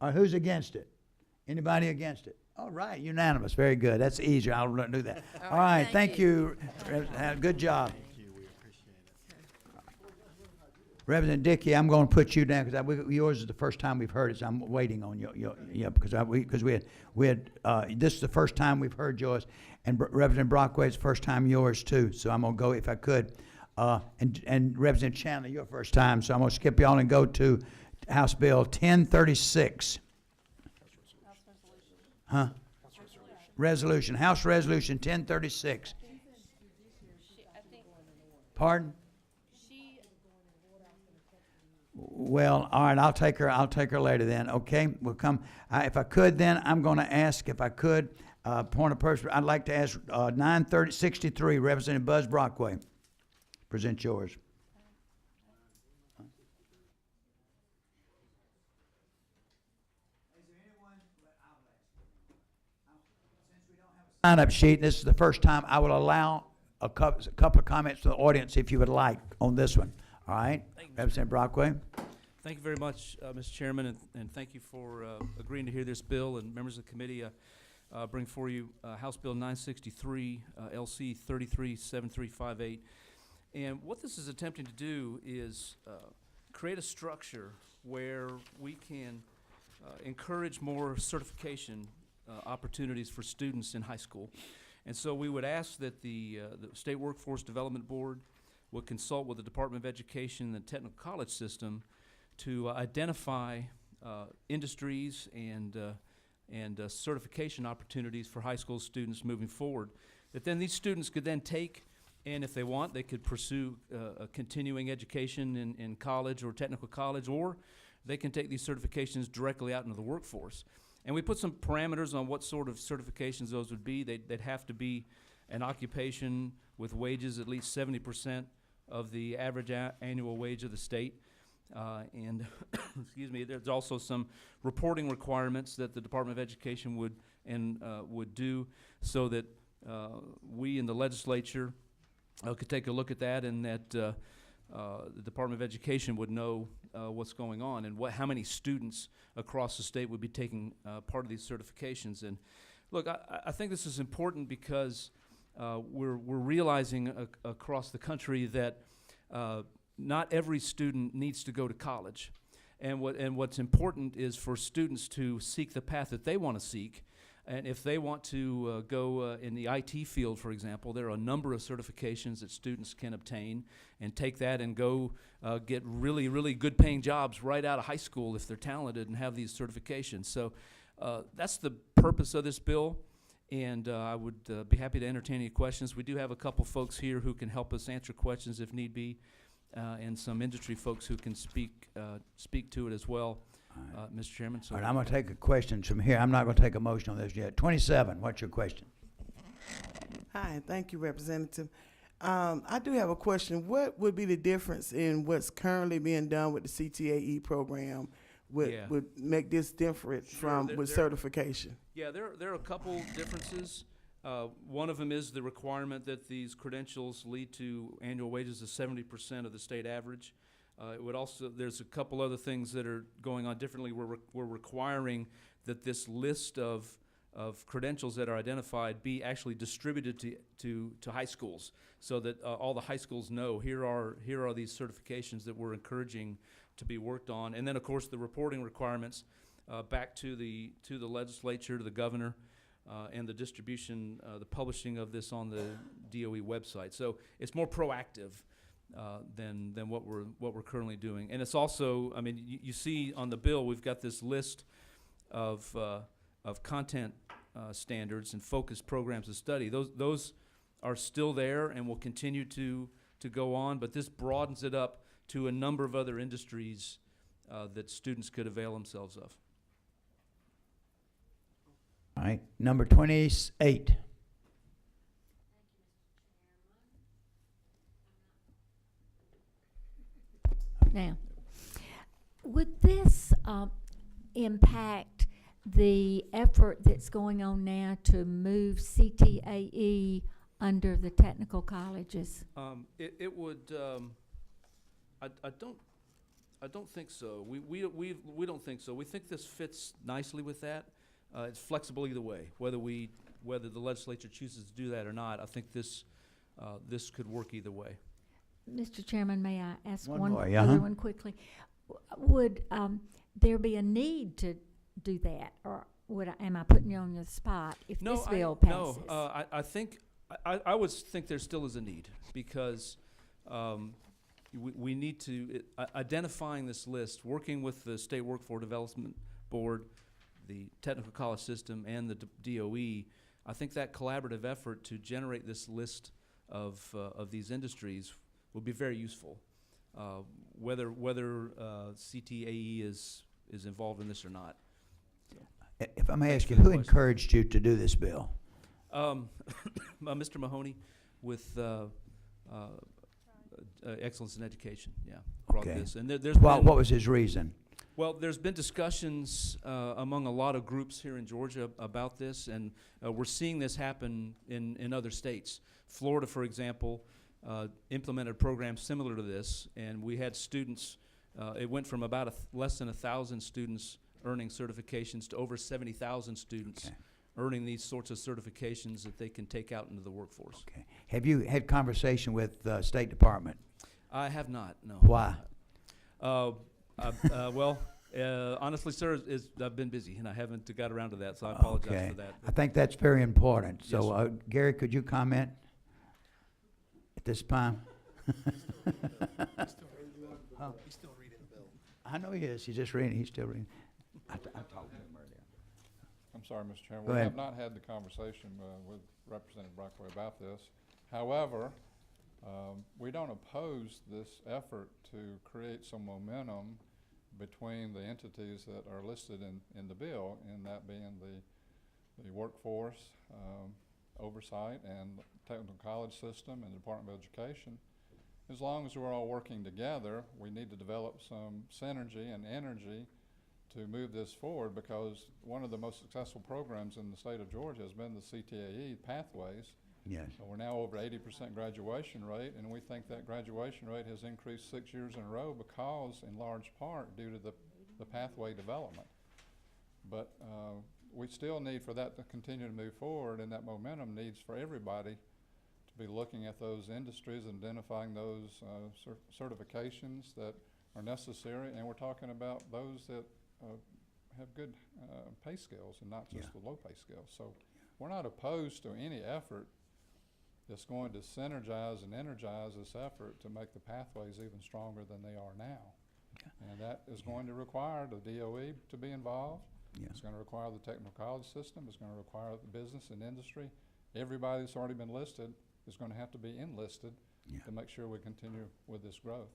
Or who's against it? Anybody against it? All right, unanimous. Very good. That's easier. I'll do that. All right, thank you. Good job. Representative Dickey, I'm going to put you down because yours is the first time we've heard it. So I'm waiting on because we had this is the first time we've heard yours, and Representative Brockway, it's the first time yours too. So I'm going to go if I could, and Representative Chandler, your first time. So I'm going to skip y'all and go to House Bill 1036. Huh? Resolution. House Resolution 1036. Pardon? Well, all right, I'll take her later then, okay? We'll come, if I could then, I'm going to ask, if I could, point of person, I'd like to ask 963, Representative Buzz Brockway. Present yours. Sign-up sheet, this is the first time I will allow a couple of comments to the audience if you would like on this one, all right? Representative Brockway. Thank you very much, Mr. Chairman, and thank you for agreeing to hear this bill. And members of the committee, bring for you House Bill 963, LC 337358. And what this is attempting to do is create a structure where we can encourage more certification opportunities for students in high school. And so we would ask that the State Workforce Development Board would consult with the Department of Education and the Technical College System to identify industries and certification opportunities for high school students moving forward, that then these students could then take, and if they want, they could pursue a continuing education in college or technical college, or they can take these certifications directly out into the workforce. And we put some parameters on what sort of certifications those would be. They'd have to be an occupation with wages at least 70% of the average annual wage of the state. And excuse me, there's also some reporting requirements that the Department of Education would do, so that we in the legislature could take a look at that, and that the Department of Education would know what's going on and how many students across the state would be taking part of these certifications. And look, I think this is important because we're realizing across the country that not every student needs to go to college, and what's important is for students to seek the path that they want to seek. And if they want to go in the IT field, for example, there are a number of certifications that students can obtain and take that and go get really, really good paying jobs right out of high school if they're talented and have these certifications. So that's the purpose of this bill, and I would be happy to entertain any questions. We do have a couple folks here who can help us answer questions if need be, and some industry folks who can speak to it as well. Mr. Chairman. So all right, I'm going to take a question from here. I'm not going to take a motion on this yet. 27, what's your question? Hi, thank you, Representative. I do have a question. What would be the difference in what's currently being done with the CTAE program would make this different from certification? Yeah, there are a couple differences. One of them is the requirement that these credentials lead to annual wages of 70% of the state average. It would also, there's a couple other things that are going on differently. We're requiring that this list of credentials that are identified be actually distributed to high schools, so that all the high schools know here are these certifications that we're encouraging to be worked on. And then of course the reporting requirements back to the legislature, to the governor, and the distribution, the publishing of this on the DOE website. So it's more proactive than what we're currently doing. And it's also, I mean, you see on the bill we've got this list of content standards and focused programs of study. Those are still there and will continue to go on, but this broadens it up to a number of other industries that students could avail themselves of. All right, number 28. Now, would this impact the effort that's going on now to move CTAE under the technical colleges? It would, I don't think so. We don't think so. We think this fits nicely with that. It's flexible either way, whether the legislature chooses to do that or not. I think this could work either way. Mr. Chairman, may I ask One one more, other one quickly? Would there be a need to do that, or am I putting you on the spot if this bill passes? No, I think I would think there still is a need because we need to identifying this list, working with the State Workforce Development Board, the Technical College System, and the DOE. I think that collaborative effort to generate this list of these industries will be very useful. Whether CTAE is involved in this or not. If I may ask you, who encouraged you to do this bill? Mr. Mahoney with Excellence in Education, brought Okay. this. And there's what was his reason? Well, there's been discussions among a lot of groups here in Georgia about this, and we're seeing this happen in other states. Florida, for example, implemented a program similar to this, and we had students, it went from about less than 1,000 students earning certifications to over 70,000 students earning these sorts of certifications that they can take out into the workforce. Okay. Have you had conversation with the State Department? I have not, no. Why? Well, honestly, sir, I've been busy and I haven't got around to that, so I apologize for that. I think that's very important. Yes, So, sir. Gary, could you comment at this time? He's still reading the bill. I know he is. He's just reading. He's still reading. I talked to him earlier. I'm sorry, Mr. Chairman. Go We ahead. have not had the conversation with Representative Brockway about this. However, we don't oppose this effort to create some momentum between the entities that are listed in the bill, and that being the workforce oversight and technical college system and the Department of Education. As long as we're all working together, we need to develop some synergy and energy to move this forward, because one of the most successful programs in the state of Georgia has been the CTAE Pathways. Yes. We're now over 80% graduation rate, and we think that graduation rate has increased 6 years in a row because, in large part, due to the pathway development. But we still need for that to continue to move forward, and that momentum needs for everybody to be looking at those industries and identifying those certifications that are necessary, and we're talking about those that have good pay scales and not just the low pay scales. So we're not opposed to any effort that's going to synergize and energize this effort to make the pathways even stronger than they are now. And that is going to require the DOE to be involved. It's going to require the technical college system. It's going to require the business and industry. Everybody that's already been listed is going to have to be enlisted to make sure we continue with this growth.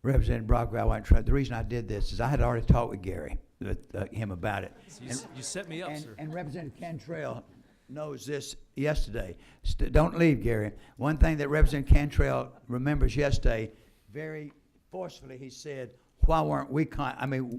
Representative Brockway, the reason I did this is I had already talked with Gary, with him about it. You set me up, sir. And Representative Cantrell knows this yesterday. Don't leave, Gary. One thing that Representative Cantrell remembers yesterday, very forcefully, he said, why weren't we,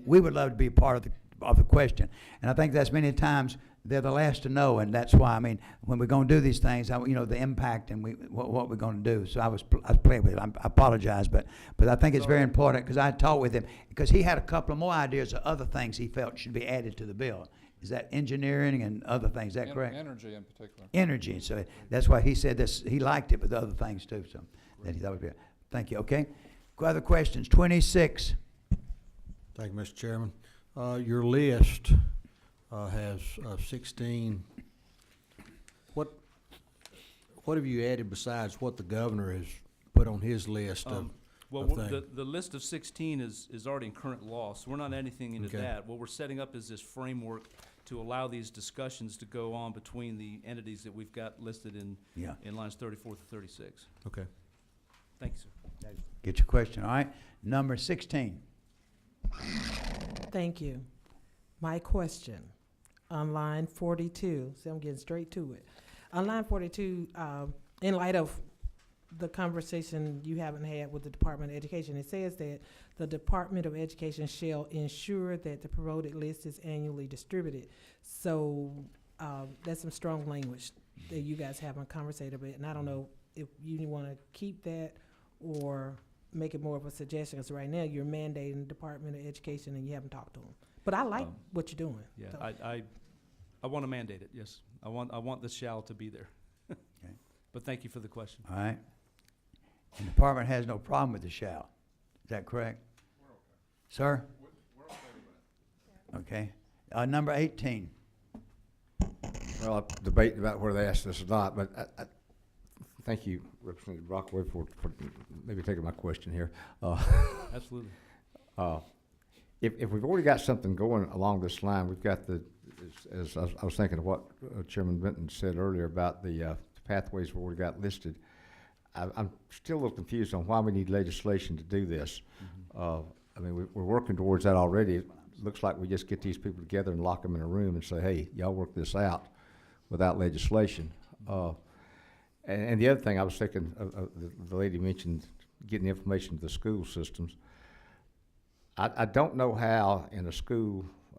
we would love to be part of the question. And I think that's many times they're the last to know, and that's why, when we're going to do these things, the impact and what we're going to do. So I was playing with it. I apologize, but I think it's very important, because I talked with him, because he had a couple of more ideas of other things he felt should be added to the bill. Is that engineering and other things? Is that correct? Energy in particular. Energy. So that's why he said this. He liked it with other things too. So that he thought would be. Thank you. Okay. Other questions? 26. Thank you, Mr. Chairman. Your list has 16. What have you added besides what the governor has put on his list of things? The list of 16 is already in current law, so we're not adding anything into that. What we're setting up is this framework to allow these discussions to go on between the entities that we've got listed in lines 34 to 36. Okay. Thank you, sir. Get your question. All right. Number 16. Thank you. My question, on line 42. See, I'm getting straight to it. On line 42, in light of the conversation you haven't had with the Department of Education, it says that the Department of Education shall ensure that the promoted list is annually distributed. So that's some strong language that you guys haven't conversated about, and I don't know if you want to keep that or make it more of a suggestion, because right now you're mandating the Department of Education and you haven't talked to them. But I like what you're doing. Yeah, so. I want to mandate it, yes. I want the shall to be there. Okay. But thank you for the question. All right. And the department has no problem with the shall. Is that correct? We're okay. Sir? We're okay with that. Okay. Number 18. Well, I'll debate about whether they asked this or not, but I thank you, Representative Rockaway, for maybe taking my question here. Absolutely. If we've already got something going along this line, we've got as I was thinking of what Chairman Benton said earlier about the pathways we've already got listed. I'm still a little confused on why we need legislation to do this. I mean, we're working towards that already. It looks like we just get these people together and lock them in a room and say, hey, y'all work this out without legislation. And the other thing I was thinking, the lady mentioned getting information to the school systems. I don't know how in a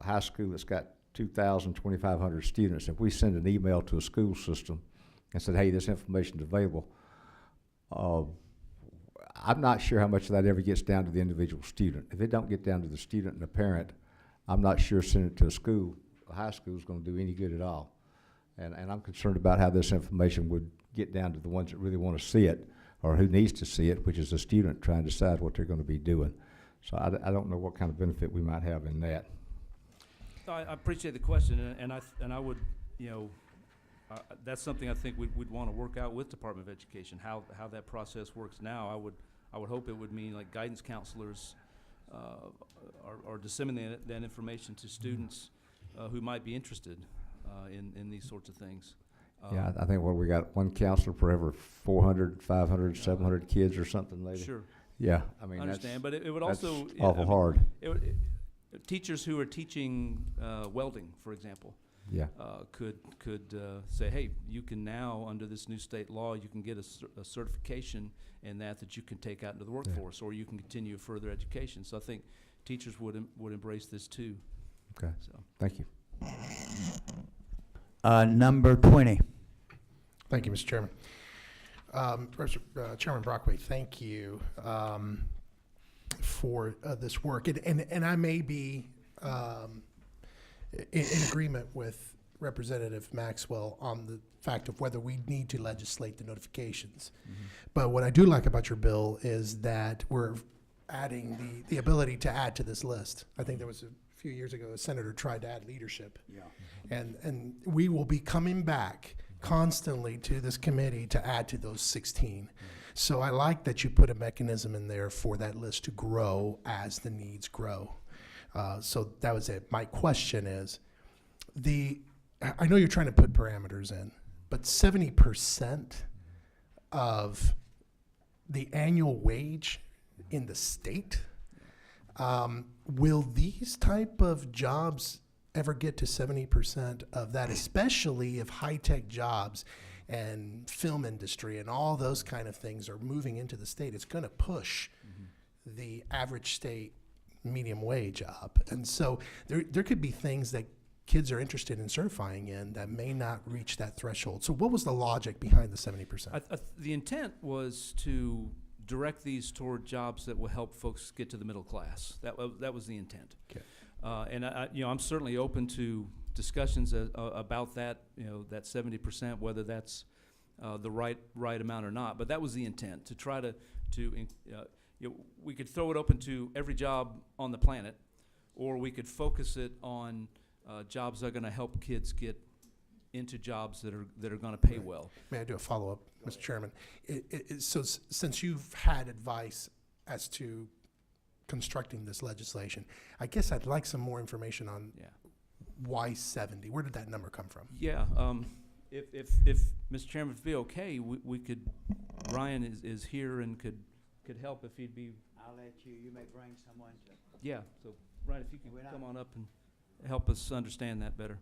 high school that's got 2,000, 2,500 students, if we send an email to a school system and said, hey, this information is available, I'm not sure how much of that ever gets down to the individual student. If it don't get down to the student and the parent, I'm not sure sending it to a high school is going to do any good at all. And I'm concerned about how this information would get down to the ones that really want to see it or who needs to see it, which is the student trying to decide what they're going to be doing. So I don't know what kind of benefit we might have in that. I appreciate the question, and I would, that's something I think we'd want to work out with Department of Education, how that process works now. I would hope it would mean like guidance counselors are disseminating that information to students who might be interested in these sorts of things. Yeah, I think we got one counselor for every 400, 500, 700 kids or something later. Sure. Yeah, I mean, I understand, but it would that's also awful hard. Teachers who are teaching welding, for example, yeah, could say, hey, you can now, under this new state law, you can get a certification in that you can take out into the workforce, or you can continue further education. So I think teachers would embrace this too. Okay. So thank you. Number 20. Thank you, Mr. Chairman. Chairman Brockway, thank you for this work. And I may be in agreement with Representative Maxwell on the fact of whether we need to legislate the notifications. But what I do like about your bill is that we're adding the ability to add to this list. I think there was a few years ago a senator tried to add leadership. Yeah. And we will be coming back constantly to this committee to add to those 16. So I like that you put a mechanism in there for that list to grow as the needs grow. So that was it. My question is, I know you're trying to put parameters in, but 70% of the annual wage in the state, will these type of jobs ever get to 70% of that, especially if high-tech jobs and film industry and all those kind of things are moving into the state? It's going to push the average state medium wage up. And so there could be things that kids are interested in certifying in that may not reach that threshold. So what was the logic behind the 70%? The intent was to direct these toward jobs that will help folks get to the middle class. That was the intent. Okay. And I'm certainly open to discussions about that. That 70%, whether that's the right amount or not. But that was the intent, to try to we could throw it open to every job on the planet, or we could focus it on jobs that are going to help kids get into jobs that are going to pay well. May I do a follow-up, Mr. Chairman? So since you've had advice as to constructing this legislation, I guess I'd like some more information on why 70. Where did that number come from? Yeah, if Mr. Chairman, if it'd be okay, we could. Ryan is here and could help if he'd be. I'll let you. You may bring someone to. Yeah. So Ryan, if you can come on up and help us understand that better.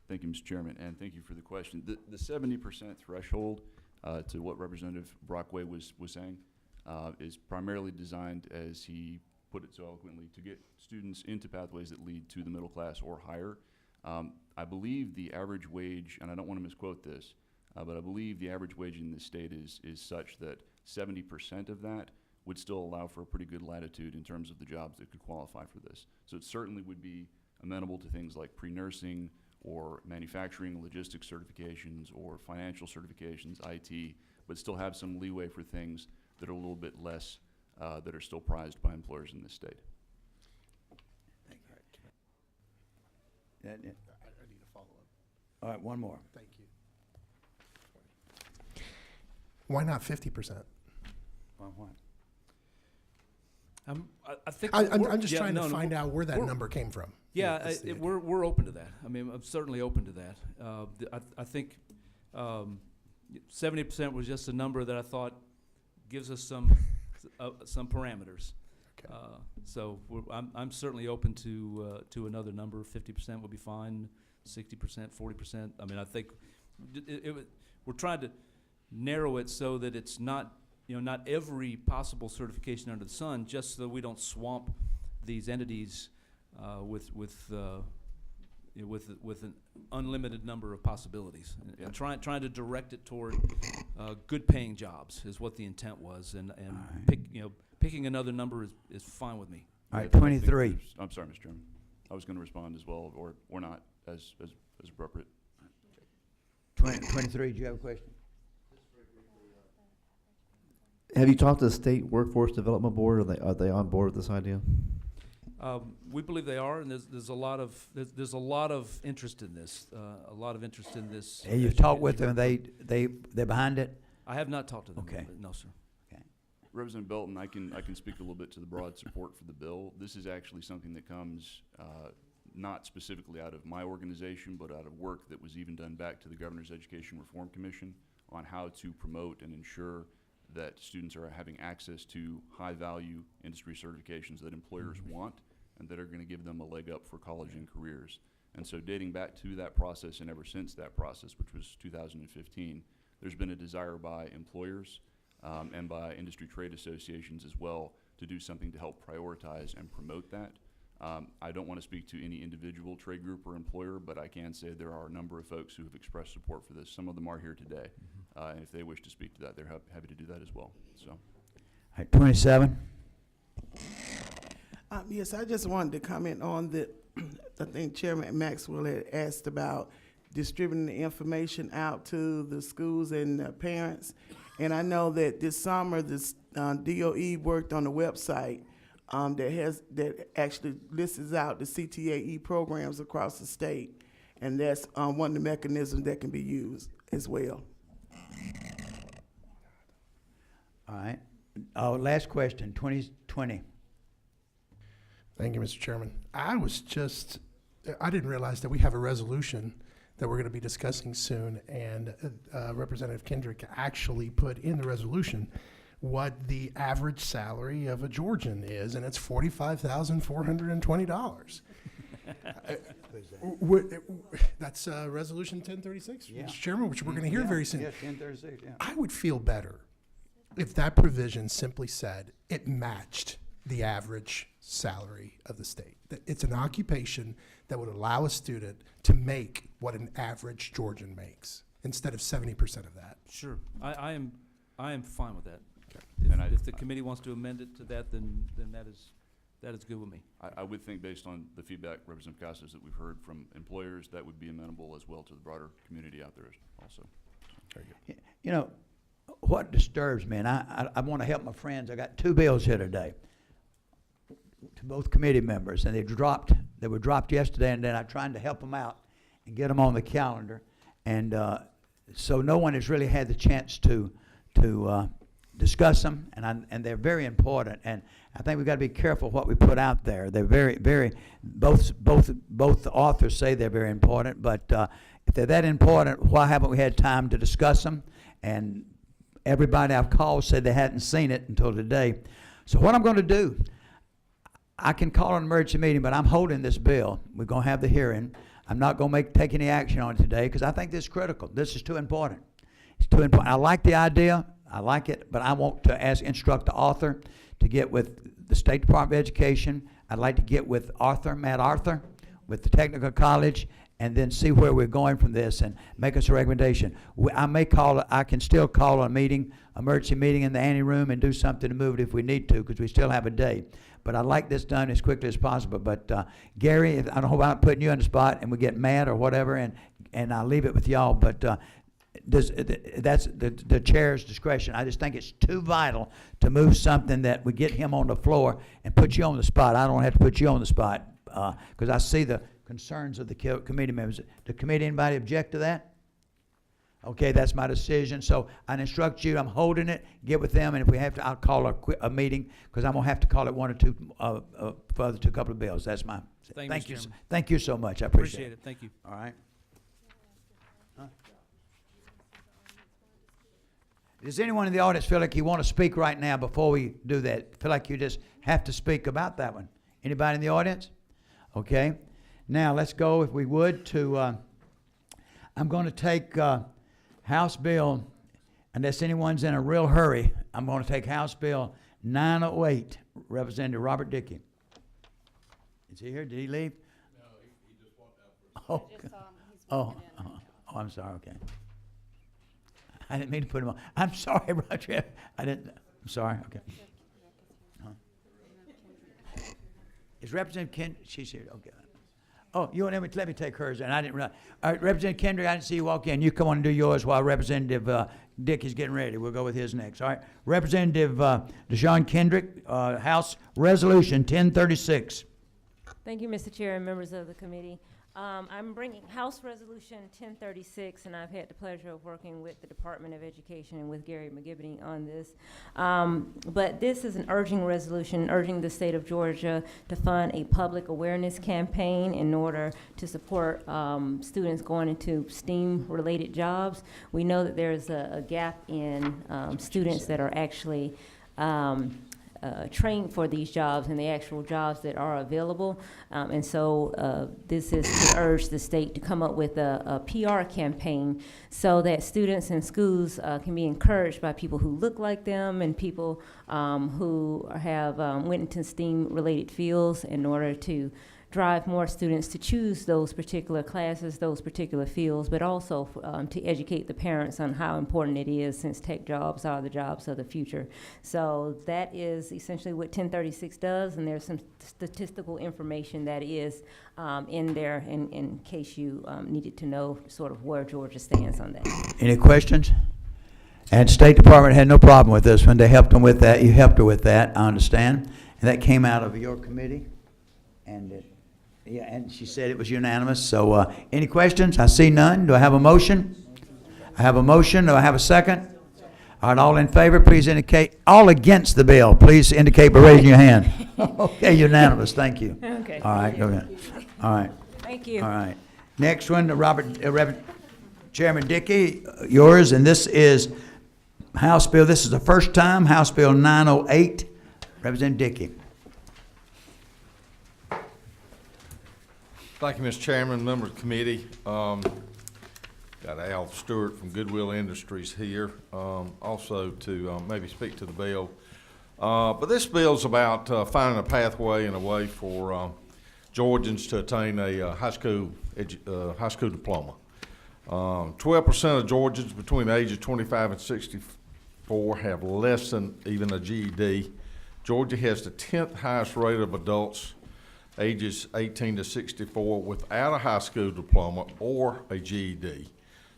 Thank you, Mr. Chairman, and thank you for the question. The 70% threshold, to what Representative Brockway was saying, is primarily designed, as he put it so eloquently, to get students into pathways that lead to the middle class or higher. I believe the average wage, and I don't want to misquote this, but I believe the average wage in this state is such that 70% of that would still allow for a pretty good latitude in terms of the jobs that could qualify for this. So it certainly would be amenable to things like pre-nursing or manufacturing, logistics certifications, or financial certifications, IT, but still have some leeway for things that are a little bit less, that are still prized by employers in this state. That it? I need a follow-up. All right, one more. Thank you. Why not 50%? Well, what? I think I'm just trying to find out where that number came from. Yeah, we're open to that. I mean, I'm certainly open to that. I think 70% was just a number that I thought gives us some parameters. Okay. So I'm certainly open to another number. 50% would be fine. 60%, 40%. I mean, I think we're trying to narrow it so that it's not, not every possible certification under the sun, just so that we don't swamp these entities with an unlimited number of possibilities. And trying to direct it toward good paying jobs is what the intent was, and picking another number is fine with me. All right, 23. I'm sorry, Mr. Chairman. I was going to respond as well, or not, as appropriate. 23, do you have a question? Have you talked to the State Workforce Development Board? Are they on board with this idea? We believe they are, and there's a lot of interest in this. A lot of interest in this. Hey, you've talked with them. They're behind it. I have not talked to them. Okay. No, sir. Okay. Representative Belton, I can speak a little bit to the broad support for the bill. This is actually something that comes not specifically out of my organization, but out of work that was even done back to the Governor's Education Reform Commission on how to promote and ensure that students are having access to high-value industry certifications that employers want and that are going to give them a leg up for college and careers. And so dating back to that process and ever since that process, which was 2015, there's been a desire by employers and by industry trade associations as well to do something to help prioritize and promote that. I don't want to speak to any individual trade group or employer, but I can say there are a number of folks who have expressed support for this. Some of them are here today. And if they wish to speak to that, they're happy to do that as well. So, All right, 27. Yes, I just wanted to comment on the, I think Chairman Maxwell had asked about distributing the information out to the schools and parents. And I know that this summer, this DOE worked on a website that actually lists out the CTAE programs across the state. And that's one of the mechanisms that can be used as well. All right. Last question, 2020. Thank you, Mr. Chairman. I didn't realize that we have a resolution that we're going to be discussing soon, and Representative Kendrick actually put in the resolution what the average salary of a Georgian is, and it's $45,420. That's Resolution 1036, Yeah. Mr. Chairman, which we're going to hear very soon. Yes, 1036, yeah. I would feel better if that provision simply said it matched the average salary of the state. That it's an occupation that would allow a student to make what an average Georgian makes instead of 70% of that. Sure. I am fine with that. Okay. If the committee wants to amend it to that, then that is good with me. I would think based on the feedback, Representative Casas, that we've heard from employers, that would be amenable as well to the broader community out there also. Very good. You know, what disturbs me, and I want to help my friends. I got two bills here today to both committee members, and they were dropped yesterday, and then I'm trying to help them out and get them on the calendar. And so no one has really had the chance to discuss them, and they're very important. And I think we've got to be careful what we put out there. They're very, very, both the authors say they're very important, but if they're that important, why haven't we had time to discuss them? And everybody I've called said they hadn't seen it until today. So what I'm going to do, I can call an emergency meeting, but I'm holding this bill. We're going to have the hearing. I'm not gonna take any action on it today, because I think this is critical. This is too important. It's too important. I like the idea, I like it, but I want to instruct the author to get with the State Department of Education. I'd like to get with Matt Arthur, with the technical college, and then see where we're going from this and make us a recommendation. I can still call a meeting, emergency meeting in the ante room and do something to move it if we need to, because we still have a day. But I'd like this done as quickly as possible. But Gary, I don't hope I'm putting you on the spot and we get mad or whatever, and I'll leave it with y'all. But that's the chair's discretion. I just think it's too vital to move something that we get him on the floor and put you on the spot. I don't have to put you on the spot, because I see the concerns of the committee members. The committee, anybody object to that? Okay, that's my decision. So I instruct you, I'm holding it, get with them, and if we have to, I'll call a meeting, because I'm gonna have to call it one or two, further to a couple of bills. That's my, Thank you, Mr. Chairman. Thank you so much. I appreciate it. Thank you. All right. Does anyone in the audience feel like you want to speak right now before we do that? Feel like you just have to speak about that one? Anybody in the audience? Okay. Now let's go, if we would, to, I'm going to take House Bill, unless anyone's in a real hurry, I'm going to take House Bill 908, Representative Robert Dickey. Is he here? Did he leave? No, he just walked out. Oh, I'm sorry, okay. I didn't mean to put him on. I'm sorry, Roger. I'm sorry, okay. Huh? Is Representative Kendrick, she's here, okay. Oh, you want let me take hers, and I didn't realize. All right, Representative Kendrick, I didn't see you walk in. You come on and do yours while Representative Dick is getting ready. We'll go with his next. All right, Representative Deshaun Kendrick, House Resolution 1036. Thank you, Mr. Chair and members of the committee. I'm bringing House Resolution 1036, and I've had the pleasure of working with the Department of Education and with Gary McGibbony on this. But this is an urging resolution urging the state of Georgia to fund a public awareness campaign in order to support students going into STEAM-related jobs. We know that there's a gap in students that are actually trained for these jobs and the actual jobs that are available. And so this is to urge the state to come up with a PR campaign so that students in schools can be encouraged by people who look like them and people who have went into STEAM-related fields in order to drive more students to choose those particular classes, those particular fields, but also to educate the parents on how important it is, since tech jobs are the jobs of the future. So that is essentially what 1036 does, and there's some statistical information that is in there in case you needed to know sort of where Georgia stands on that. Any questions? And State Department had no problem with this one. They helped them with that. You helped her with that, I understand. And that came out of your committee. And yeah, and she said it was unanimous. So any questions? I see none. Do I have a motion? I have a motion. Do I have a second? All right, all in favor, please indicate. All against the bill, please indicate by raising your hand. Okay, unanimous. Thank you. Okay. All right, go ahead. All right. Thank you. All right. Next one, Chairman Dickey, yours, and this is House Bill. This is the first time, House Bill 908. Representative Dickey. Thank you, Mr. Chairman, members of the committee. Got Al Stewart from Goodwill Industries here, also to maybe speak to the bill. But this bill's about finding a pathway and a way for Georgians to attain a high school diploma. 12% of Georgians between the ages of 25 and 64 have less than even a GED. Georgia has the 10th highest rate of adults ages 18 to 64 without a high school diploma or a GED.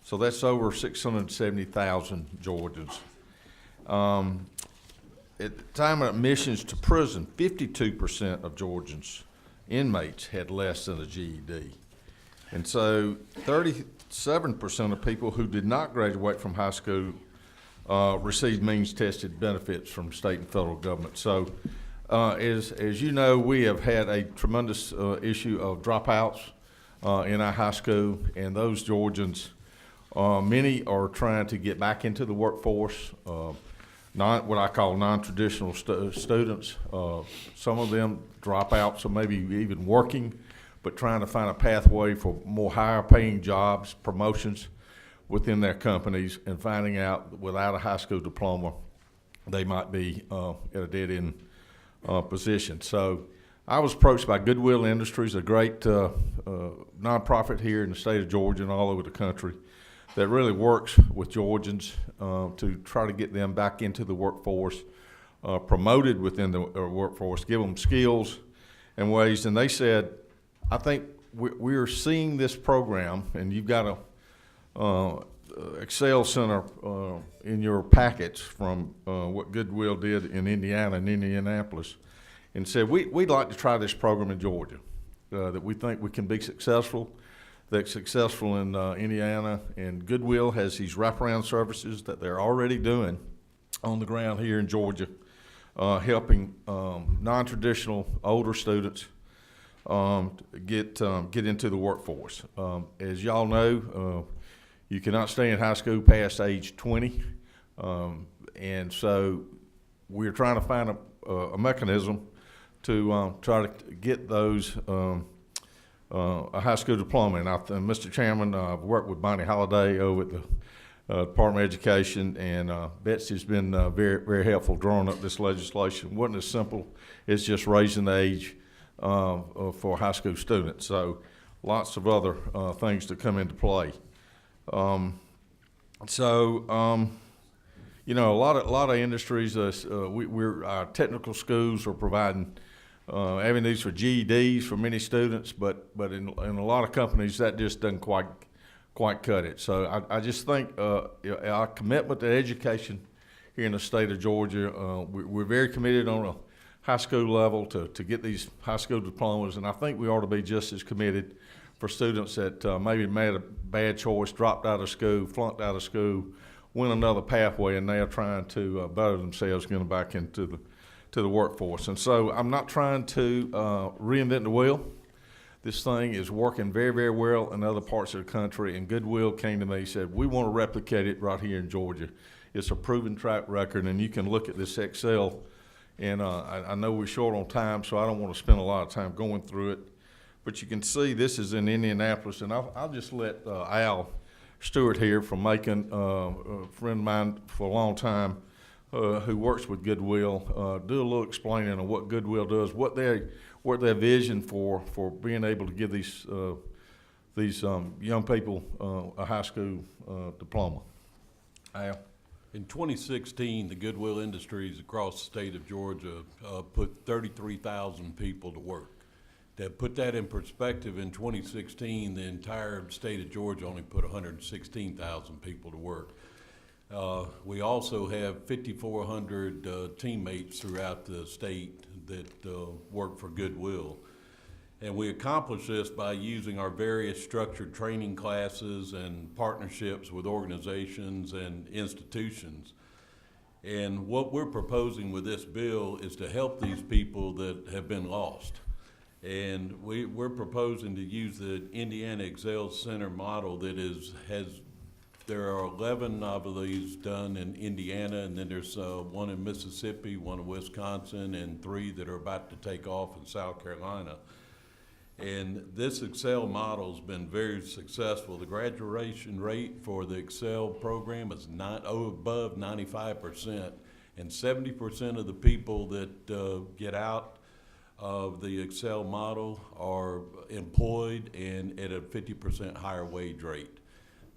So that's over 670,000 Georgians. At the time of admissions to prison, 52% of Georgians inmates had less than a GED. And so 37% of people who did not graduate from high school received means-tested benefits from state and federal government. So as you know, we have had a tremendous issue of dropouts in our high school, and those Georgians, many are trying to get back into the workforce, what I call non-traditional students. Some of them drop out, so maybe even working but trying to find a pathway for more higher paying jobs, promotions within their companies, and finding out without a high school diploma, they might be at a dead end position. So I was approached by Goodwill Industries, a great nonprofit here in the state of Georgia and all over the country that really works with Georgians to try to get them back into the workforce, promoted within the workforce, give them skills and ways. And they said, I think we're seeing this program, and you've got a Excel Center in your packets from what Goodwill did in Indiana and Indianapolis, and said, we'd like to try this program in Georgia, that we think we can be successful, that's successful in Indiana, and Goodwill has these wraparound services that they're already doing on the ground here in Georgia, helping non-traditional older students get into the workforce. As y'all know, you cannot stay in high school past age 20, and so we're trying to find a mechanism to try to get those a high school diploma. And Mr. Chairman, I've worked with Bonnie Holliday over at the Department of Education, and Betsy's been very, very helpful drawing up this legislation. It wasn't as simple as just raising the age for high school students. So lots of other things to come into play. You know, a lot of industries, our technical schools are providing avenues for GEDs for many students, but in a lot of companies that just doesn't quite cut it. So I just think our commitment to education here in the state of Georgia, we're very committed on a high school level to get these high school diplomas, and I think we ought to be just as committed for students that maybe made a bad choice, dropped out of school, flunked out of school, went another pathway, and now trying to better themselves getting back into the workforce. And so I'm not trying to reinvent the wheel. This thing is working very, very well in other parts of the country, and Goodwill came to me and said, we want to replicate it right here in Georgia. It's a proven track record, and you can look at this Excel, and I know we're short on time, so I don't want to spend a lot of time going through it. But you can see this is in Indianapolis, and I'll just let Al Stewart here from Macon, a friend of mine for a long time, who works with Goodwill, do a little explaining of what Goodwill does, what their vision for being able to give these young people a high school diploma. Al? In 2016, the Goodwill Industries across the state of Georgia put 33,000 people to work. To put that in perspective, in 2016, the entire state of Georgia only put 116,000 people to work. We also have 5,400 teammates throughout the state that work for Goodwill. And we accomplish this by using our various structured training classes and partnerships with organizations and institutions. And what we're proposing with this bill is to help these people that have been lost. And we're proposing to use the Indiana Excel Center model that there are 11 of these done in Indiana, and then there's one in Mississippi, one in Wisconsin, and 3 that are about to take off in South Carolina. And this Excel model has been very successful. The graduation rate for the Excel program is above 95%, and 70% of the people that get out of the Excel model are employed and at a 50% higher wage rate.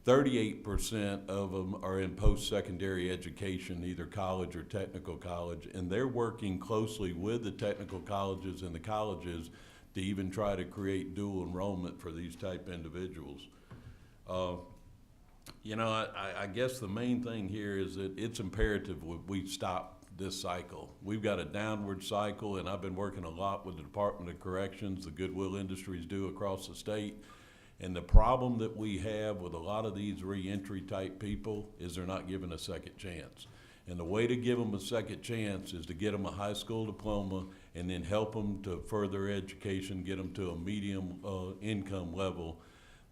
38% of them are in post-secondary education, either college or technical college, and they're working closely with the technical colleges and the colleges to even try to create dual enrollment for these type individuals. You know, I guess the main thing here is that it's imperative we stop this cycle. We've got a downward cycle, and I've been working a lot with the Department of Corrections, the Goodwill Industries do across the state. And the problem that we have with a lot of these reentry type people is they're not given a second chance. And the way to give them a second chance is to get them a high school diploma and then help them to further education, get them to a medium income level.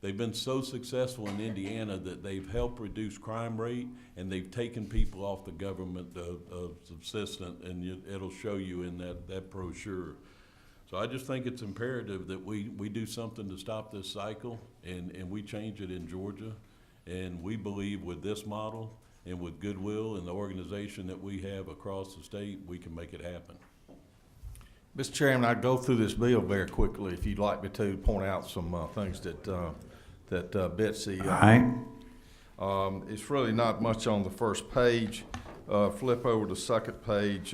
They've been so successful in Indiana that they've helped reduce crime rate, and they've taken people off the government subsistence, and it'll show you in that brochure. So I just think it's imperative that we do something to stop this cycle, and we change it in Georgia. And we believe with this model and with Goodwill and the organization that we have across the state, we can make it happen. Mr. Chairman, I'd go through this bill very quickly if you'd like me to point out some things that Betsy. All right. It's really not much on the first page. Flip over to the second page.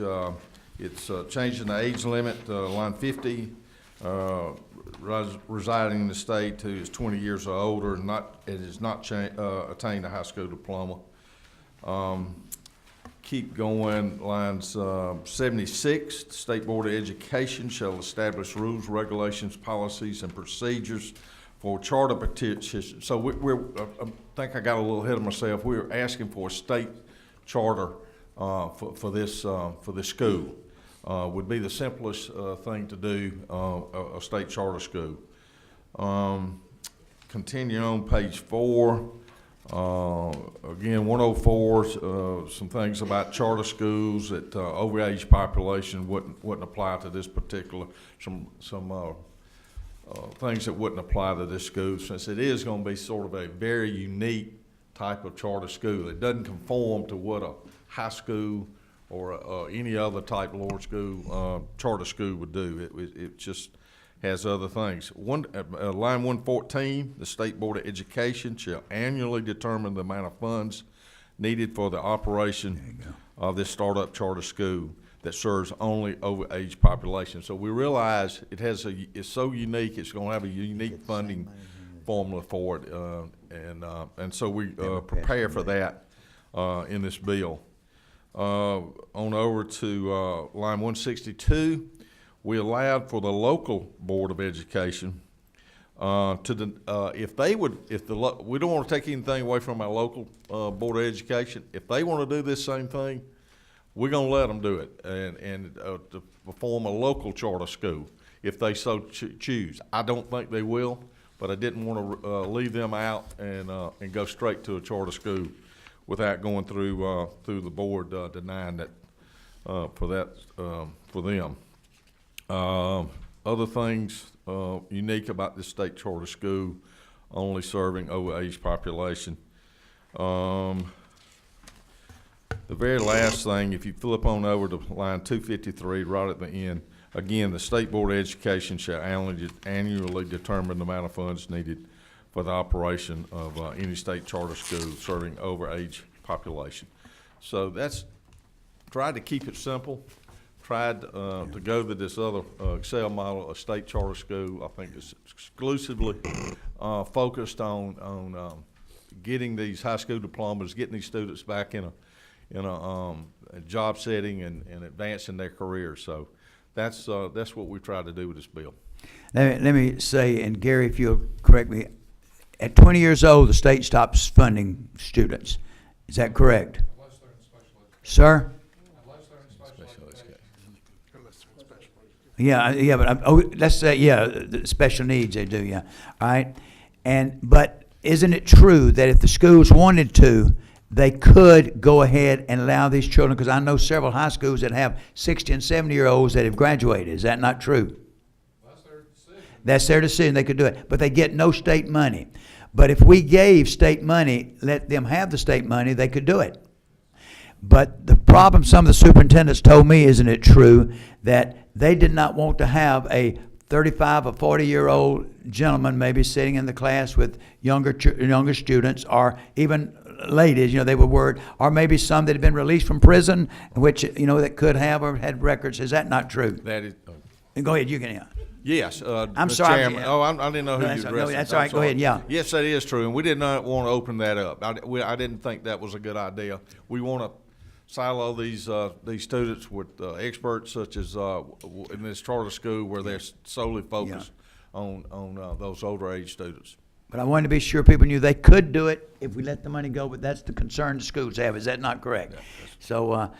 It's changing the age limit, line 50, residing in the state who is 20 years or older and has not attained a high school diploma. Keep going, lines 76, the State Board of Education shall establish rules, regulations, policies, and procedures for charter petitions. So I think I got a little ahead of myself. We're asking for a state charter for this school. Would be the simplest thing to do, a state charter school. Continue on page 4. Again, 104, some things about charter schools that overage population wouldn't apply to this particular, some things that wouldn't apply to this school, since it is going to be sort of a very unique type of charter school. It doesn't conform to what a high school or any other type of lower school charter school would do. It just has other things. Line 114, the State Board of Education shall annually determine the amount of funds needed for the operation of this startup charter school that serves only overage population. So we realize it's so unique, it's going to have a unique funding formula for it, and so we prepare for that in this bill. On over to line 162. We allowed for the local Board of Education we don't want to take anything away from our local Board of Education. If they want to do this same thing, we're going to let them do it and to perform a local charter school if they so choose. I don't think they will, but I didn't want to leave them out and go straight to a charter school without going through the board denying that for them. Other things unique about this state charter school, only serving overage population. The very last thing, if you flip on over to line 253, right at the end, again, the State Board of Education shall annually determine the amount of funds needed for the operation of any state charter school serving overage population. So that's tried to keep it simple. Tried to go to this other Excel model, a state charter school. I think it's exclusively focused on getting these high school diplomas, getting these students back in a job setting and advancing their careers. So that's what we try to do with this bill. Let me say, and Gary, if you'll correct me, at 20 years old, the state stops funding students. Is that correct? Unless they're in special education. Sir? Unless they're in special education. Yeah, but let's say, the special needs they do, yeah. All right, but isn't it true that if the schools wanted to, they could go ahead and allow these children? Because I know several high schools that have 60 and 70-year-olds that have graduated. Is that not true? That's their decision. That's their decision. They could do it, but they get no state money. But if we gave state money, let them have the state money, they could do it. But the problem, some of the superintendents told me, isn't it true, that they did not want to have a 35 or 40-year-old gentleman maybe sitting in the class with younger students, or even ladies, they were worried, or maybe some that had been released from prison, which, that could have or had records. Is that not true? That is. Go ahead, you can. Yes, I'm Mr. sorry. Chairman. Oh, I didn't know who you addressed. No, that's all right. Go ahead. Yeah. Yes, that is true, and we did not want to open that up. I didn't think that was a good idea. We want to silo these students with experts such as in this charter school where they're solely focused on those older age students. But I wanted to be sure people knew they could do it if we let the money go, but that's the concern the schools have. Is that not correct? Yeah, so,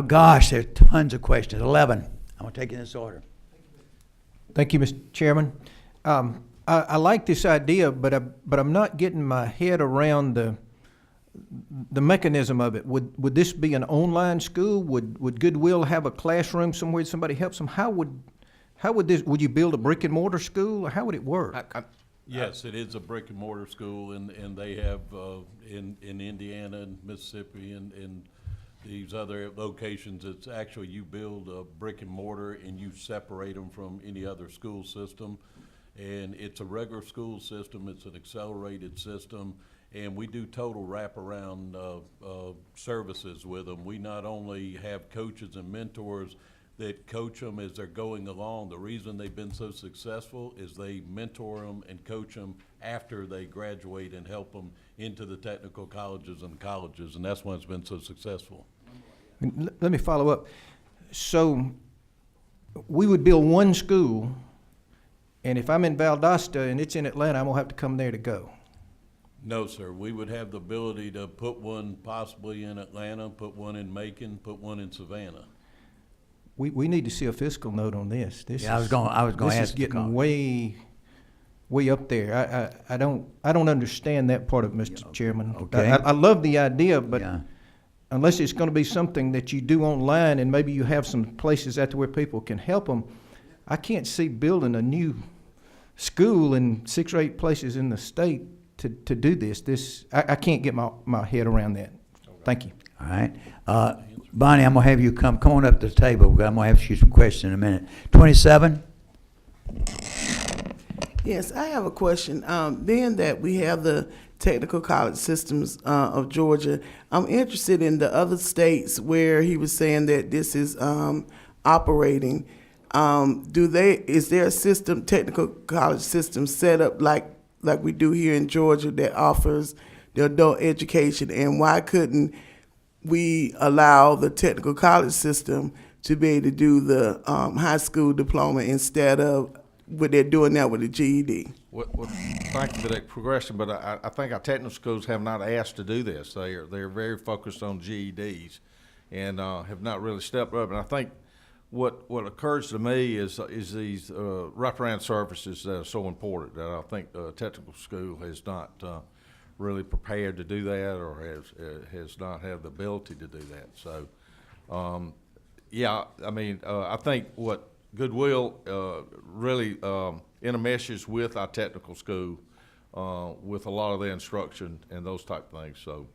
gosh, there's tons of questions. 11. I'm going to take it in this order. Thank you, Mr. Chairman. I like this idea, but I'm not getting my head around the mechanism of it. Would this be an online school? Would Goodwill have a classroom somewhere somebody helps them? How would how would this, would you build a brick and mortar school, or how would it work? Yes, it is a brick and mortar school, and they have, in Indiana and Mississippi and these other locations, it's actually you build a brick and mortar and you separate them from any other school system. And it's a regular school system, it's an accelerated system, and we do total wraparound services with them. We not only have coaches and mentors that coach them as they're going along. The reason they've been so successful is they mentor them and coach them after they graduate and help them into the technical colleges and colleges, and that's why it's been so successful. Let me follow up. So we would build one school, and if I'm in Valdosta and it's in Atlanta, I'm gonna have to come there to go. No, sir. We would have the ability to put one possibly in Atlanta, put one in Macon, put one in Savannah. We need to see a fiscal note on this. Yeah, I was gonna ask This you is to getting comment. way up there. I don't understand that part of it, Mr. Chairman. Okay. I love the idea, but Yeah. unless it's gonna be something that you do online and maybe you have some places out there where people can help them, I can't see building a new school in 6 or 8 places in the state to do this. I can't get my head around that. Thank you. All right. Bonnie, I'm gonna have you come on up to the table. I'm gonna ask you some questions in a minute. 27? Yes, I have a question. Being that we have the technical college systems of Georgia, I'm interested in the other states where he was saying that this is operating. Is there a system, technical college system set up like we do here in Georgia that offers the adult education? And why couldn't we allow the technical college system to be able to do the high school diploma instead of what they're doing now with the GED? Well, thank you for that progression, but I think our technical schools have not asked to do this. They're very focused on GEDs and have not really stepped up. And I think what occurs to me is these wraparound services that are so important that I think technical school has not really prepared to do that, or has not had the ability to do that. So, yeah, I mean, I think what Goodwill really intermeshes with our technical school with a lot of the instruction and those type of things. So,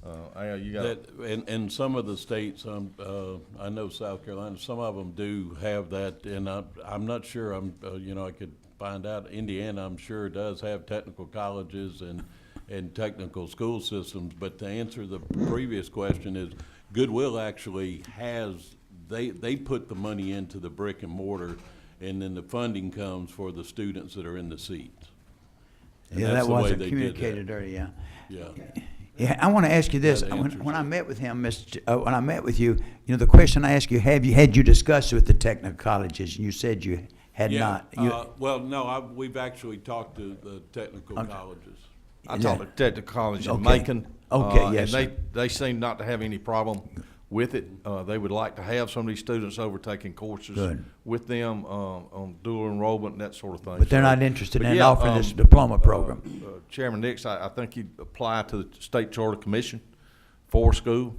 you got that, and some of the states, I know South Carolina, some of them do have that, and I'm not sure. I could find out. Indiana, I'm sure, does have technical colleges and technical school systems. But to answer the previous question is, Goodwill actually has, they put the money into the brick and mortar, and then the funding comes for the students that are in the seats. And Yeah, that's that the way wasn't they did communicated that. earlier, yeah. Yeah. Yeah, I want to ask you this. That answers When I it. met with him, when I met with you, the question I asked you, had you discussed with the technical colleges? And you said you had Yeah, not. You- well, no, we've actually talked to the technical colleges. I talked to technical college in Okay. Macon. Okay, yes, And sir. they seem not to have any problem with it. They would like to have some of these students over taking courses Good. with them on dual enrollment and that sort of thing. But they're So- not interested but in yeah, offering this diploma program. Chairman Nix, I think you'd apply to the State Charter Commission for school,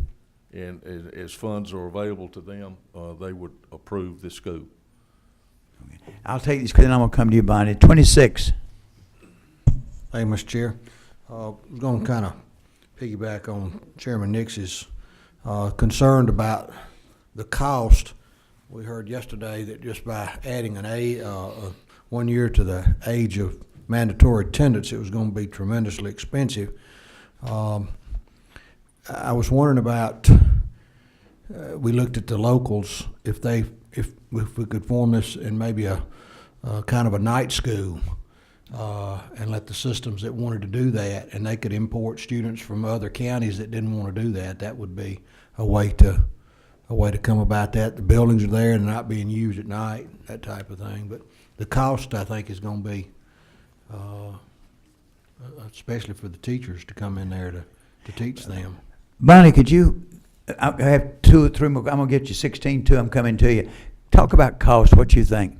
and as funds are available to them, they would approve this school. I'll take these, because then I'm going to come to you, Bonnie. 26. Hey, Mr. Chair. I'm going to kind of piggyback on Chairman Nix's concerned about the cost. We heard yesterday that just by adding 1 year to the age of mandatory attendance, it was going to be tremendously expensive. I was wondering about, we looked at the locals, if we could form this in maybe a kind of a night school, and let the systems that wanted to do that, and they could import students from other counties that didn't want to do that. That would be a way to come about that. The buildings are there and they're not being used at night, that type of thing. But the cost, I think, is going to be, especially for the teachers to come in there to teach them. Bonnie, could you, I have 2 or 3 more, I'm going to get you 16-2, I'm coming to you. Talk about cost, what you think.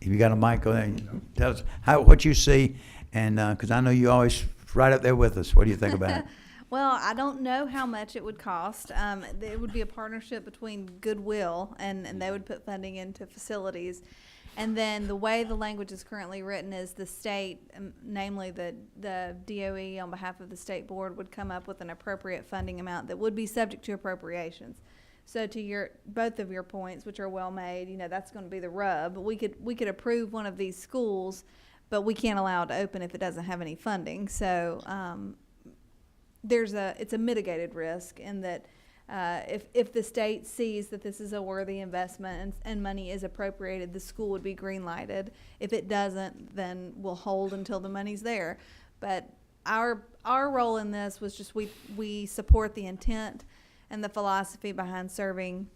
If you got a mic on there, tell us what you see, and because I know you always right up there with us. What do you think about it? Well, I don't know how much it would cost. It would be a partnership between Goodwill, and they would put funding into facilities. And then the way the language is currently written is the state, namely the DOE on behalf of the state board, would come up with an appropriate funding amount that would be subject to appropriations. So to both of your points, which are well made, that's going to be the rub. We could approve one of these schools, but we can't allow it to open if it doesn't have any funding. So it's a mitigated risk in that if the state sees that this is a worthy investment and money is appropriated, the school would be green lighted. If it doesn't, then we'll hold until the money's there. But our role in this was just we support the intent and the philosophy behind serving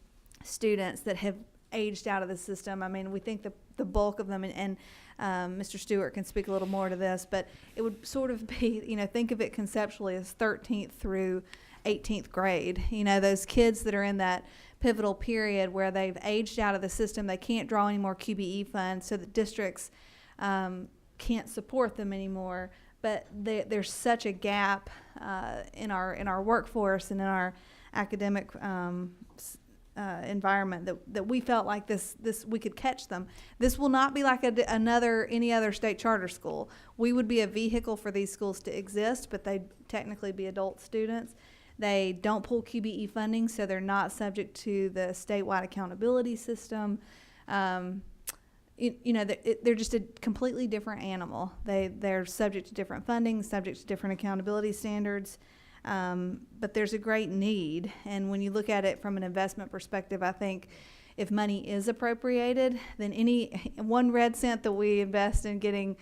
students that have aged out of the system. I mean, we think the bulk of them, and Mr. Stewart can speak a little more to this, but it would sort of be, think of it conceptually as 13th through 18th grade. Those kids that are in that pivotal period where they've aged out of the system, they can't draw any more QBE funds, so the districts can't support them anymore. But there's such a gap in our workforce and in our academic environment that we felt like this we could catch them. This will not be like any other state charter school. We would be a vehicle for these schools to exist, but they'd technically be adult students. They don't pull QBE funding, so they're not subject to the statewide accountability system. They're just a completely different animal. They're subject to different funding, subject to different accountability standards. But there's a great need, and when you look at it from an investment perspective, I think if money is appropriated, then any one red cent that we invest in getting,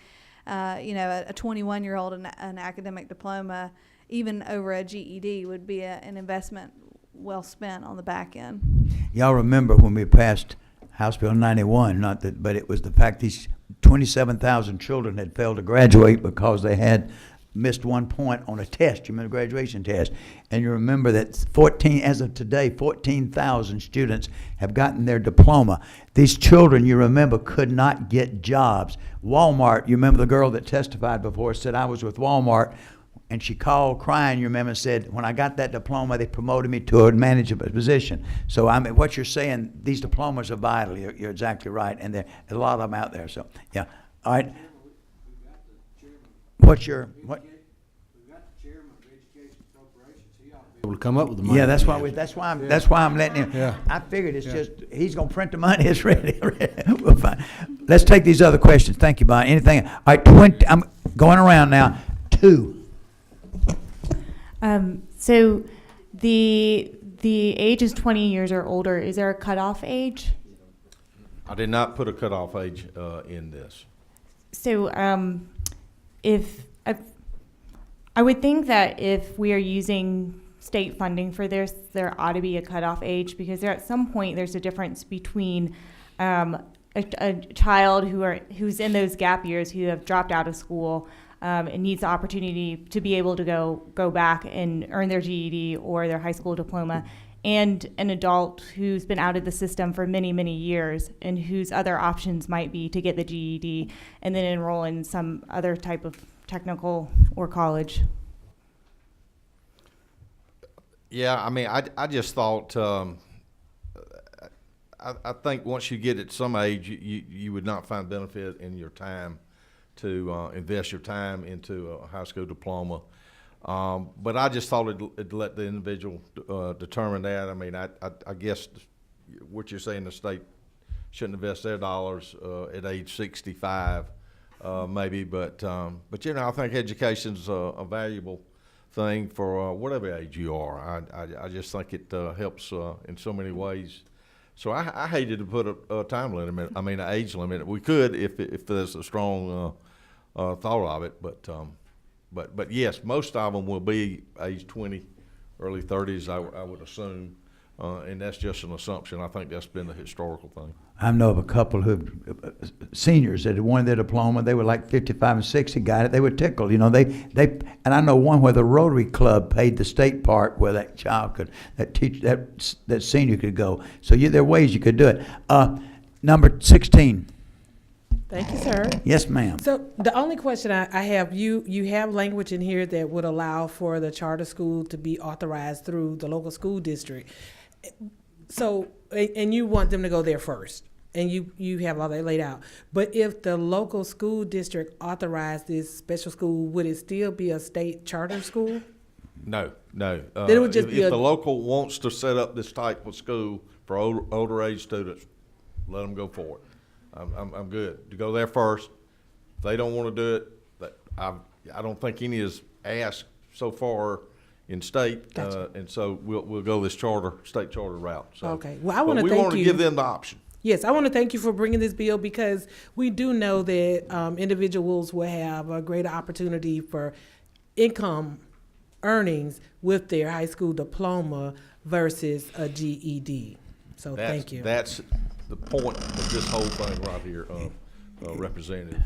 a 21-year-old an academic diploma, even over a GED, would be an investment well spent on the back end. Y'all remember when we passed House Bill 91, but it was the fact these 27,000 children had failed to graduate because they had missed 1 point on a test. You remember the graduation test? And you remember that as of today, 14,000 students have gotten their diploma. These children, you remember, could not get jobs. Walmart, you remember the girl that testified before said, I was with Walmart, and she called crying, you remember, and said, when I got that diploma, they promoted me to a management position. So what you're saying, these diplomas are vital. You're exactly right, and there are a lot of them out there. So, yeah. All right. What? We've got the chairman of Education Appropriations. He ought to be able to come up with the money. Yeah, that's why I'm letting him. Yeah. I figured it's just he's gonna print the money. It's ready. We'll find. Let's take these other questions. Thank you, Bonnie. Anything? All right, 20. I'm going around now. 2. So the age is 20 years or older. Is there a cutoff age? I did not put a cutoff age in this. So if I would think that if we are using state funding for this, there ought to be a cutoff age, because at some point there's a difference between a child who's in those gap years, who have dropped out of school and needs the opportunity to be able to go back and earn their GED or their high school diploma, and an adult who's been out of the system for many, many years and whose other options might be to get the GED and then enroll in some other type of technical or college. Yeah, I mean, I just thought, I think once you get at some age, you would not find benefit in your time to invest your time into a high school diploma. But I just thought it'd let the individual determine that. I mean, I guess what you're saying, the state shouldn't invest their dollars at age 65, maybe. But I think education's a valuable thing for whatever age you are. I just think it helps in so many ways. So I hated to put a time limit. I mean, an age limit. We could if there's a strong thought of it, but yes, most of them will be age 20, early 30s, I would assume, and that's just an assumption. I think that's been the historical thing. I know of a couple who, seniors that had wanted their diploma. They were like 55 and 60, got it. They were tickled, and I know one where the Rotary Club paid the state part where that child that senior could go. So there are ways you could do it. Number 16. Thank you, sir. Yes, ma'am. So the only question I have, you have language in here that would allow for the charter school to be authorized through the local school district. So, and you want them to go there first? and you have all that laid out. But if the local school district authorized this special school, would it still be a state charter school? No. Then it would just If be a- the local wants to set up this type of school for older age students, let them go for it. I'm good to go there first. If they don't want to do it, I don't think any is asked so far in state, Gotcha. and so we'll go this state charter route. So, Okay. Well, I but want to we thank want to you. give them the option. Yes, I want to thank you for bringing this bill because we do know that individuals will have a greater opportunity for income earnings with their high school diploma versus a GED. So thank you. That's the point of this whole thing right here, Representative.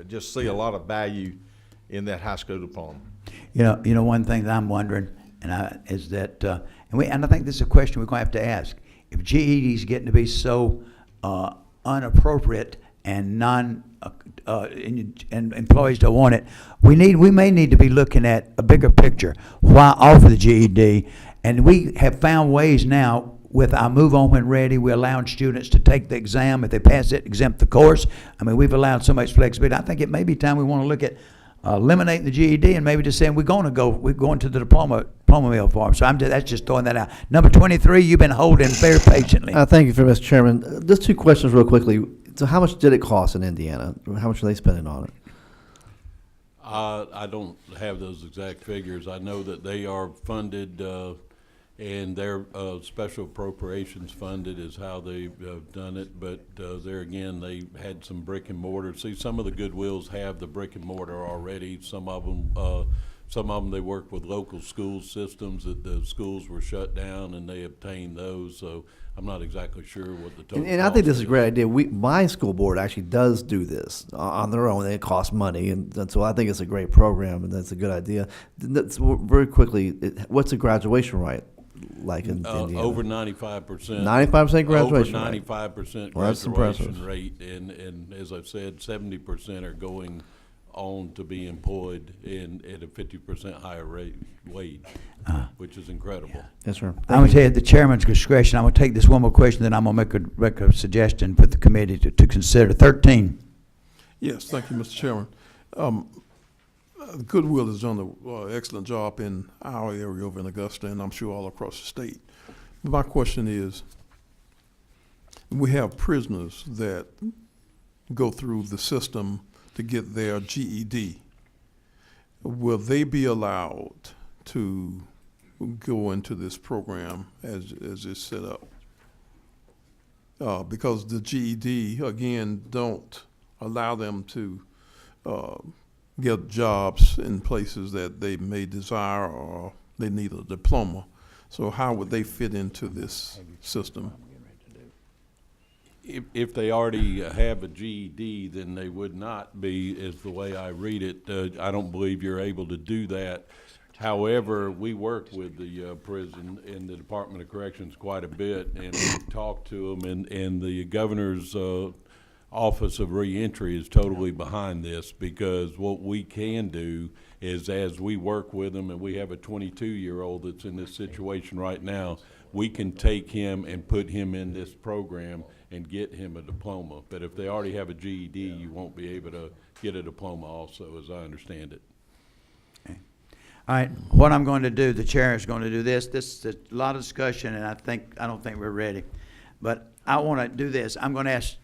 Just see a lot of value in that high school diploma. You know, one thing that I'm wondering, is that, and I think this is a question we're going to have to ask. If GED's getting to be so unappropriate and and employees don't want it, we may need to be looking at a bigger picture. Why offer the GED? And we have found ways now with our Move On When Ready, we're allowing students to take the exam. If they pass it, exempt the course. I mean, we've allowed so much flexibility. I think it may be time we want to look at eliminating the GED and maybe just saying we're going to the diploma mill for them. So that's just throwing that out. Number 23, you've been holding very patiently. Thank you, Mr. Chairman. Just two questions real quickly. So how much did it cost in Indiana? How much are they spending on it? I don't have those exact figures. I know that they are funded, and their special appropriations funded is how they've done it. But there again, they had some brick and mortar. See, some of the Goodwills have the brick and mortar already. Some of them they work with local school systems that the schools were shut down, and they obtained those. So I'm not exactly sure what the total. And I think this is a great idea. My school board actually does do this on their own. It costs money, and so I think it's a great program, and that's a good idea. Very quickly, what's the graduation rate like in Indiana? Over 95%. 95% graduation Over rate. 95% Well, that's impressive. graduation rate, and as I've said, 70% are going on to be employed at a 50% higher wage, which is incredible. Yes, sir. I'm going to tell you at the chairman's discretion, I'm going to take this one more question, then I'm going to make a suggestion for the committee to consider. 13. Yes, thank you, Mr. Chairman. Goodwill has done an excellent job in our area over in Augusta, and I'm sure all across the state. But my question is, we have prisoners that go through the system to get their GED. Will they be allowed to go into this program as it's set up? Because the GED, again, don't allow them to get jobs in places that they may desire, or they need a diploma. So how would they fit into this system? If they already have a GED, then they would not be, is the way I read it. I don't believe you're able to do that. However, we work with the prison and the Department of Corrections quite a bit, and we talk to them, and the governor's Office of Reentry is totally behind this, because what we can do is, as we work with them, and we have a 22-year-old that's in this situation right now, we can take him and put him in this program and get him a diploma. But if they already have a GED, you won't be able to get a diploma also, as I understand it. Okay. All right, what I'm going to do, the chair is going to do this. This is a lot of discussion, and I don't think we're ready. But I want to do this. I'm going to ask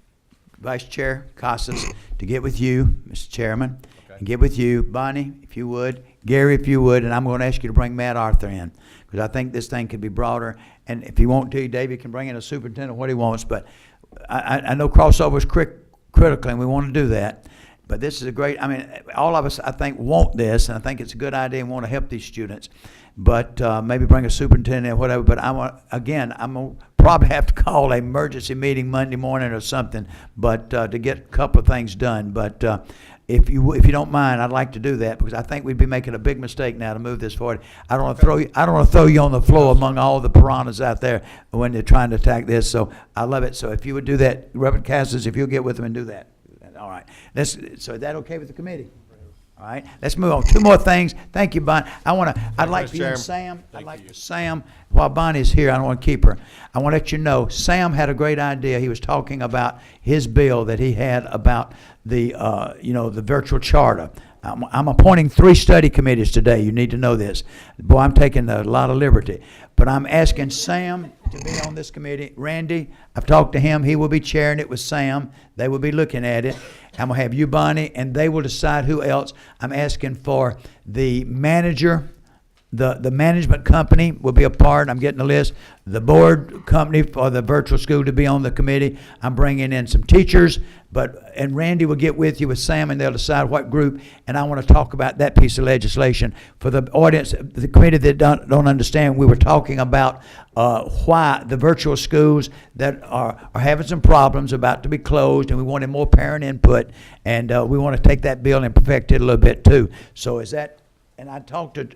Vice Chair Casas to get with you, Mr. Chairman, and get with you, Bonnie, if you would, Gary, if you would, and I'm going to ask you to bring Matt Arthur in, because I think this thing could be broader. And if you want to, David can bring in a superintendent, what he wants. But I know crossover is critical, and we want to do that. But this is a great, I mean, all of us, I think, want this, and I think it's a good idea and want to help these students. But maybe bring a superintendent or whatever. But I'm going to probably have to call an emergency meeting Monday morning or something, but to get a couple of things done. But if you don't mind, I'd like to do that, because I think we'd be making a big mistake now to move this forward. I don't want to throw you on the floor among all the piranhas out there when they're trying to attack this. So I love it. So if you would do that, Reverend Cassis, if you'll get with them and do that. All right. So is that okay with the committee? All right, let's move on. Two more things. Thank you, Bonnie. I'd like Mr. for you and Chairman. Sam, I'd Thank like you. for Sam, while Bonnie's here, I don't want to keep her. I want to let you know, Sam had a great idea. He was talking about his bill that he had about the, the virtual charter. I'm appointing 3 study committees today. You need to know this. Boy, I'm taking a lot of liberty. But I'm asking Sam to be on this committee. Randy, I've talked to him. He will be chairing it with Sam. They will be looking at it. I'm going to have you, Bonnie, and they will decide who else. I'm asking for the manager. The management company will be a part. I'm getting a list. The board company for the virtual school to be on the committee. I'm bringing in some teachers, and Randy will get with you with Sam, and they'll decide what group. And I want to talk about that piece of legislation for the audience, the committee that don't understand. We were talking about why the virtual schools that are having some problems, about to be closed, and we wanted more parent input, and we want to take that bill and perfect it a little bit too. So is that? And I talked to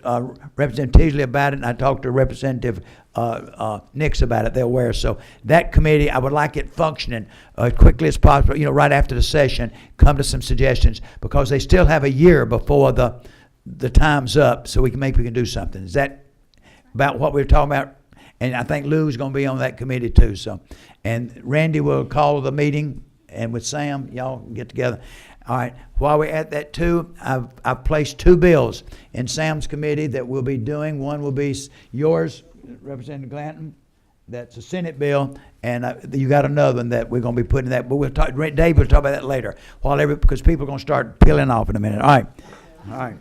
Representative Teasley about it, and I talked to Representative Nix about it. They're aware. So that committee, I would like it functioning as quickly as possible, right after the session, come to some suggestions, because they still have a year before the time's up, so we can do something. Is that about what we were talking about? And I think Lou's going to be on that committee too. So, and Randy will call the meeting, and with Sam, y'all can get together. All right, while we're at that too, I've placed 2 bills in Sam's committee that we'll be doing. One will be yours, Representative Glanton. That's a Senate bill, and you got another one that we're going to be putting that. But Dave will talk about that later, because people are going to start peeling off in a minute. All right.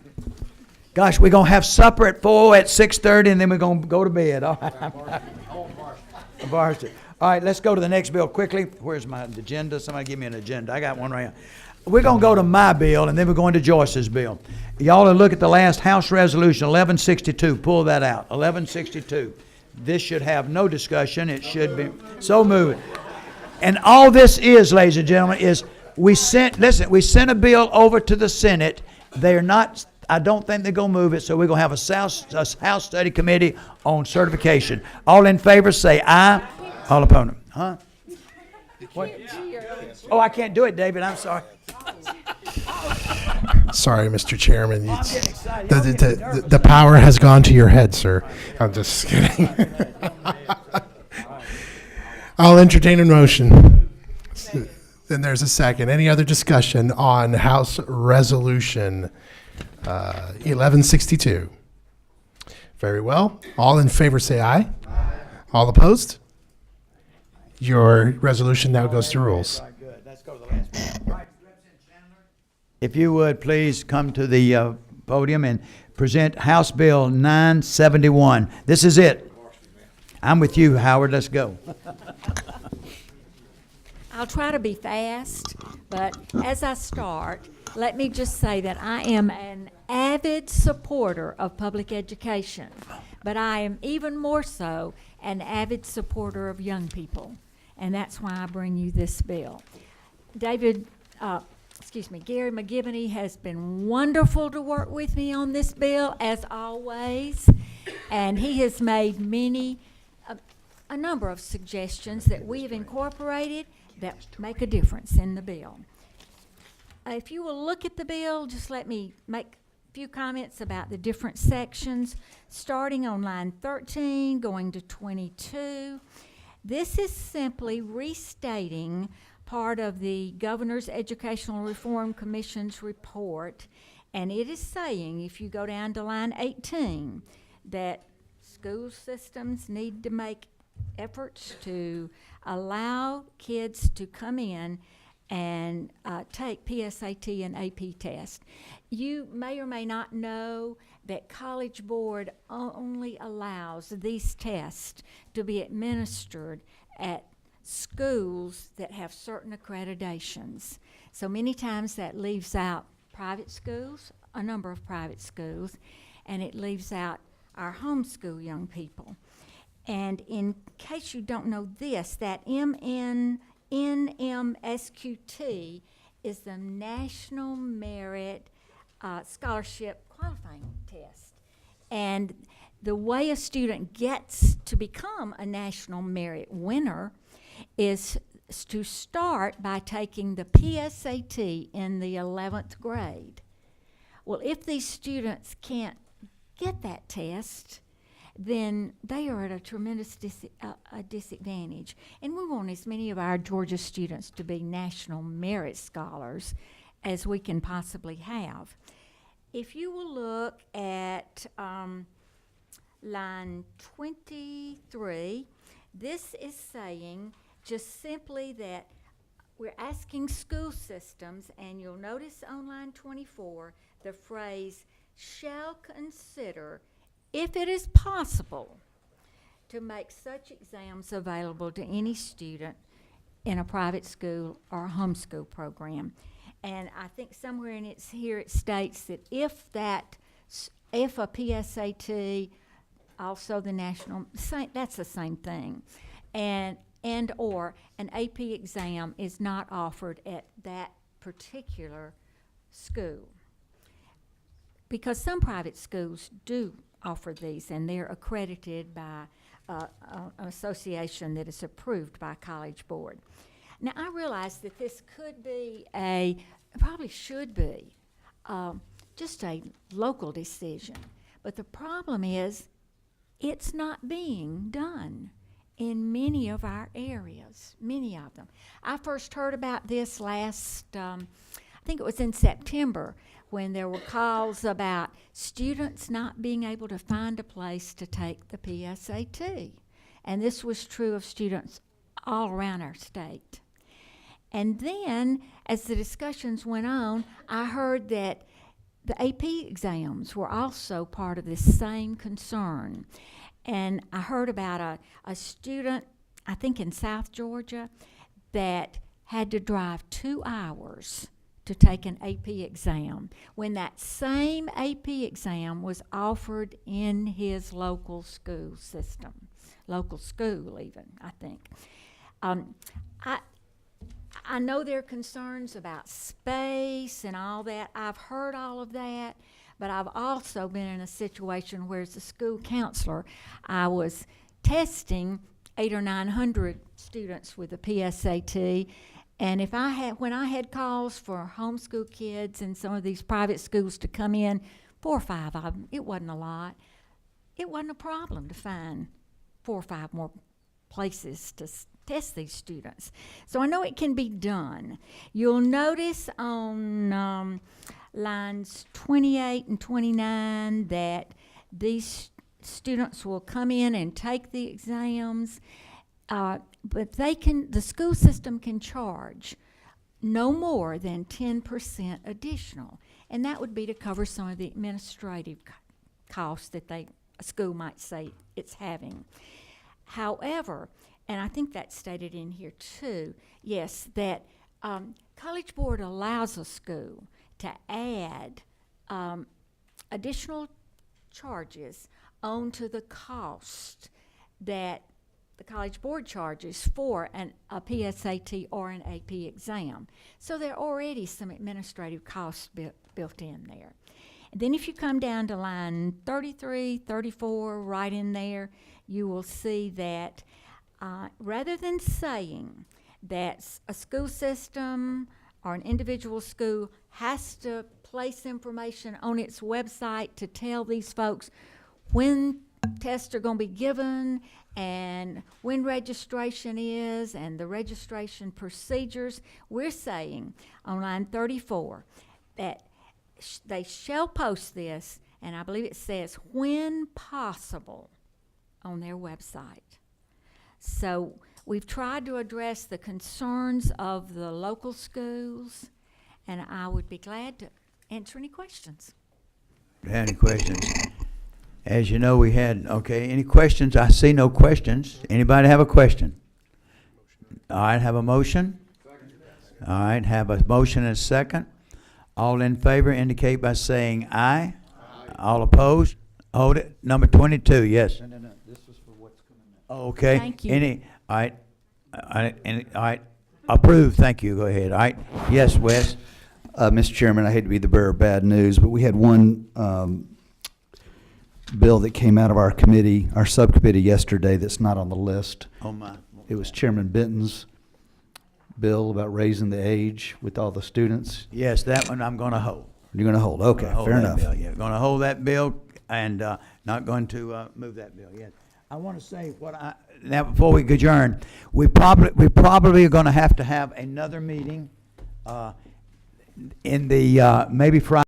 Gosh, we're going to have supper at 6:30, and then we're going to go to bed. All right. Varsity. All right, let's go to the next bill quickly. Where's my agenda? Somebody give me an agenda. I got one right here. We're going to go to my bill, and then we're going to Joyce's bill. Y'all will look at the last House Resolution 1162. Pull that out. 1162. This should have no discussion. It should be so moved. And all this is, ladies and gentlemen, is we sent a bill over to the Senate. They're not, I don't think they're going to move it, so we're going to have a House Study Committee on certification. All in favor say aye. All opponent. Huh? What? Oh, I can't do it, David. I'm sorry. Sorry, Mr. Chairman. I'm getting excited. The power has gone to your head, sir. I'm just kidding. I'll entertain a motion. Then there's a second. Any other discussion on House Resolution 1162? Very well. All in favor say aye. All opposed? Your resolution now goes to rules. Good. Let's go to the last one. Right, Representative Chandler. If you would please come to the podium and present House Bill 971. This is it. I'm with you, Howard. Let's go. I'll try to be fast, but as I start, let me just say that I am an avid supporter of public education, but I am even more so an avid supporter of young people, and that's why I bring you this bill. Gary McGivney has been wonderful to work with me on this bill, as always, and he has made a number of suggestions that we have incorporated that make a difference in the bill. If you will look at the bill, just let me make a few comments about the different sections, starting on line 13, going to 22. This is simply restating part of the Governor's Educational Reform Commission's report, and it is saying, if you go down to line 18, that school systems need to make efforts to allow kids to come in and take PSAT and AP test. You may or may not know that College Board only allows these tests to be administered at schools that have certain accreditations. So many times that leaves out private schools, a number of private schools, and it leaves out our homeschool young people. And in case you don't know this, that NMSQT is the National Merit Scholarship Qualifying Test. And the way a student gets to become a National Merit winner is to start by taking the PSAT in the 11th grade. Well, if these students can't get that test, then they are at a tremendous disadvantage. And we want as many of our Georgia students to be national merit scholars as we can possibly have. If you will look at line 23, this is saying just simply that we're asking school systems, and you'll notice on line 24, the phrase shall consider, if it is possible, to make such exams available to any student in a private school or a homeschool program. And I think somewhere in it states that if a PSAT, also the national, that's the same thing, and or an AP exam is not offered at that particular school. Because some private schools do offer these, and they're accredited by an association that is approved by College Board. Now, I realize that this could be probably should be, just a local decision. But the problem is, it's not being done in many of our areas, many of them. I first heard about this last, I think it was in September, when there were calls about students not being able to find a place to take the PSAT. And this was true of students all around our state. And then, as the discussions went on, I heard that the AP exams were also part of this same concern. And I heard about a student, I think in South Georgia, that had to drive 2 hours to take an AP exam, when that same AP exam was offered in his local school system, local school even, I think. I know there are concerns about space and all that. I've heard all of that, but I've also been in a situation where as a school counselor, I was testing 800 or 900 students with a PSAT. And when I had calls for homeschool kids and some of these private schools to come in, 4 or 5 of them, it wasn't a lot. It wasn't a problem to find 4 or 5 more places to test these students. So I know it can be done. You'll notice on lines 28 and 29 that these students will come in and take the exams. But the school system can charge no more than 10% additional. And that would be to cover some of the administrative costs that a school might say it's having. However, and I think that's stated in here too, yes, that College Board allows a school to add additional charges onto the cost that the College Board charges for a PSAT or an AP exam. So there are already some administrative costs built in there. And then if you come down to line 33, 34, right in there, you will see that rather than saying that a school system or an individual school has to place information on its website to tell these folks when tests are going to be given and when registration is and the registration procedures, we're saying on line 34 that they shall post this, and I believe it says when possible, on their website. So we've tried to address the concerns of the local schools, and I would be glad to answer any questions. Do you have any questions? As you know, any questions? I see no questions. Anybody have a question? All right, have a motion? All right, have a motion and a second. All in favor indicate by saying aye. All opposed? Hold it. Number 22, yes. No, this is for what's coming up. Oh, okay. Thank you. All right. Approved, thank you. Go ahead. All right. Yes, Wes? Mr. Chairman, I hate to be the bearer of bad news, but we had one bill that came out of our committee, our subcommittee yesterday that's not on the list. Oh, my. It was Chairman Benton's bill about raising the age with all the students. Yes, that one I'm going to hold. You're gonna hold, okay, Gonna hold fair that enough. bill, yeah. Gonna hold that bill and, not going to, move that bill yet. I wanna say now before we adjourn, we probably are gonna have to have another meeting, in the, maybe Friday.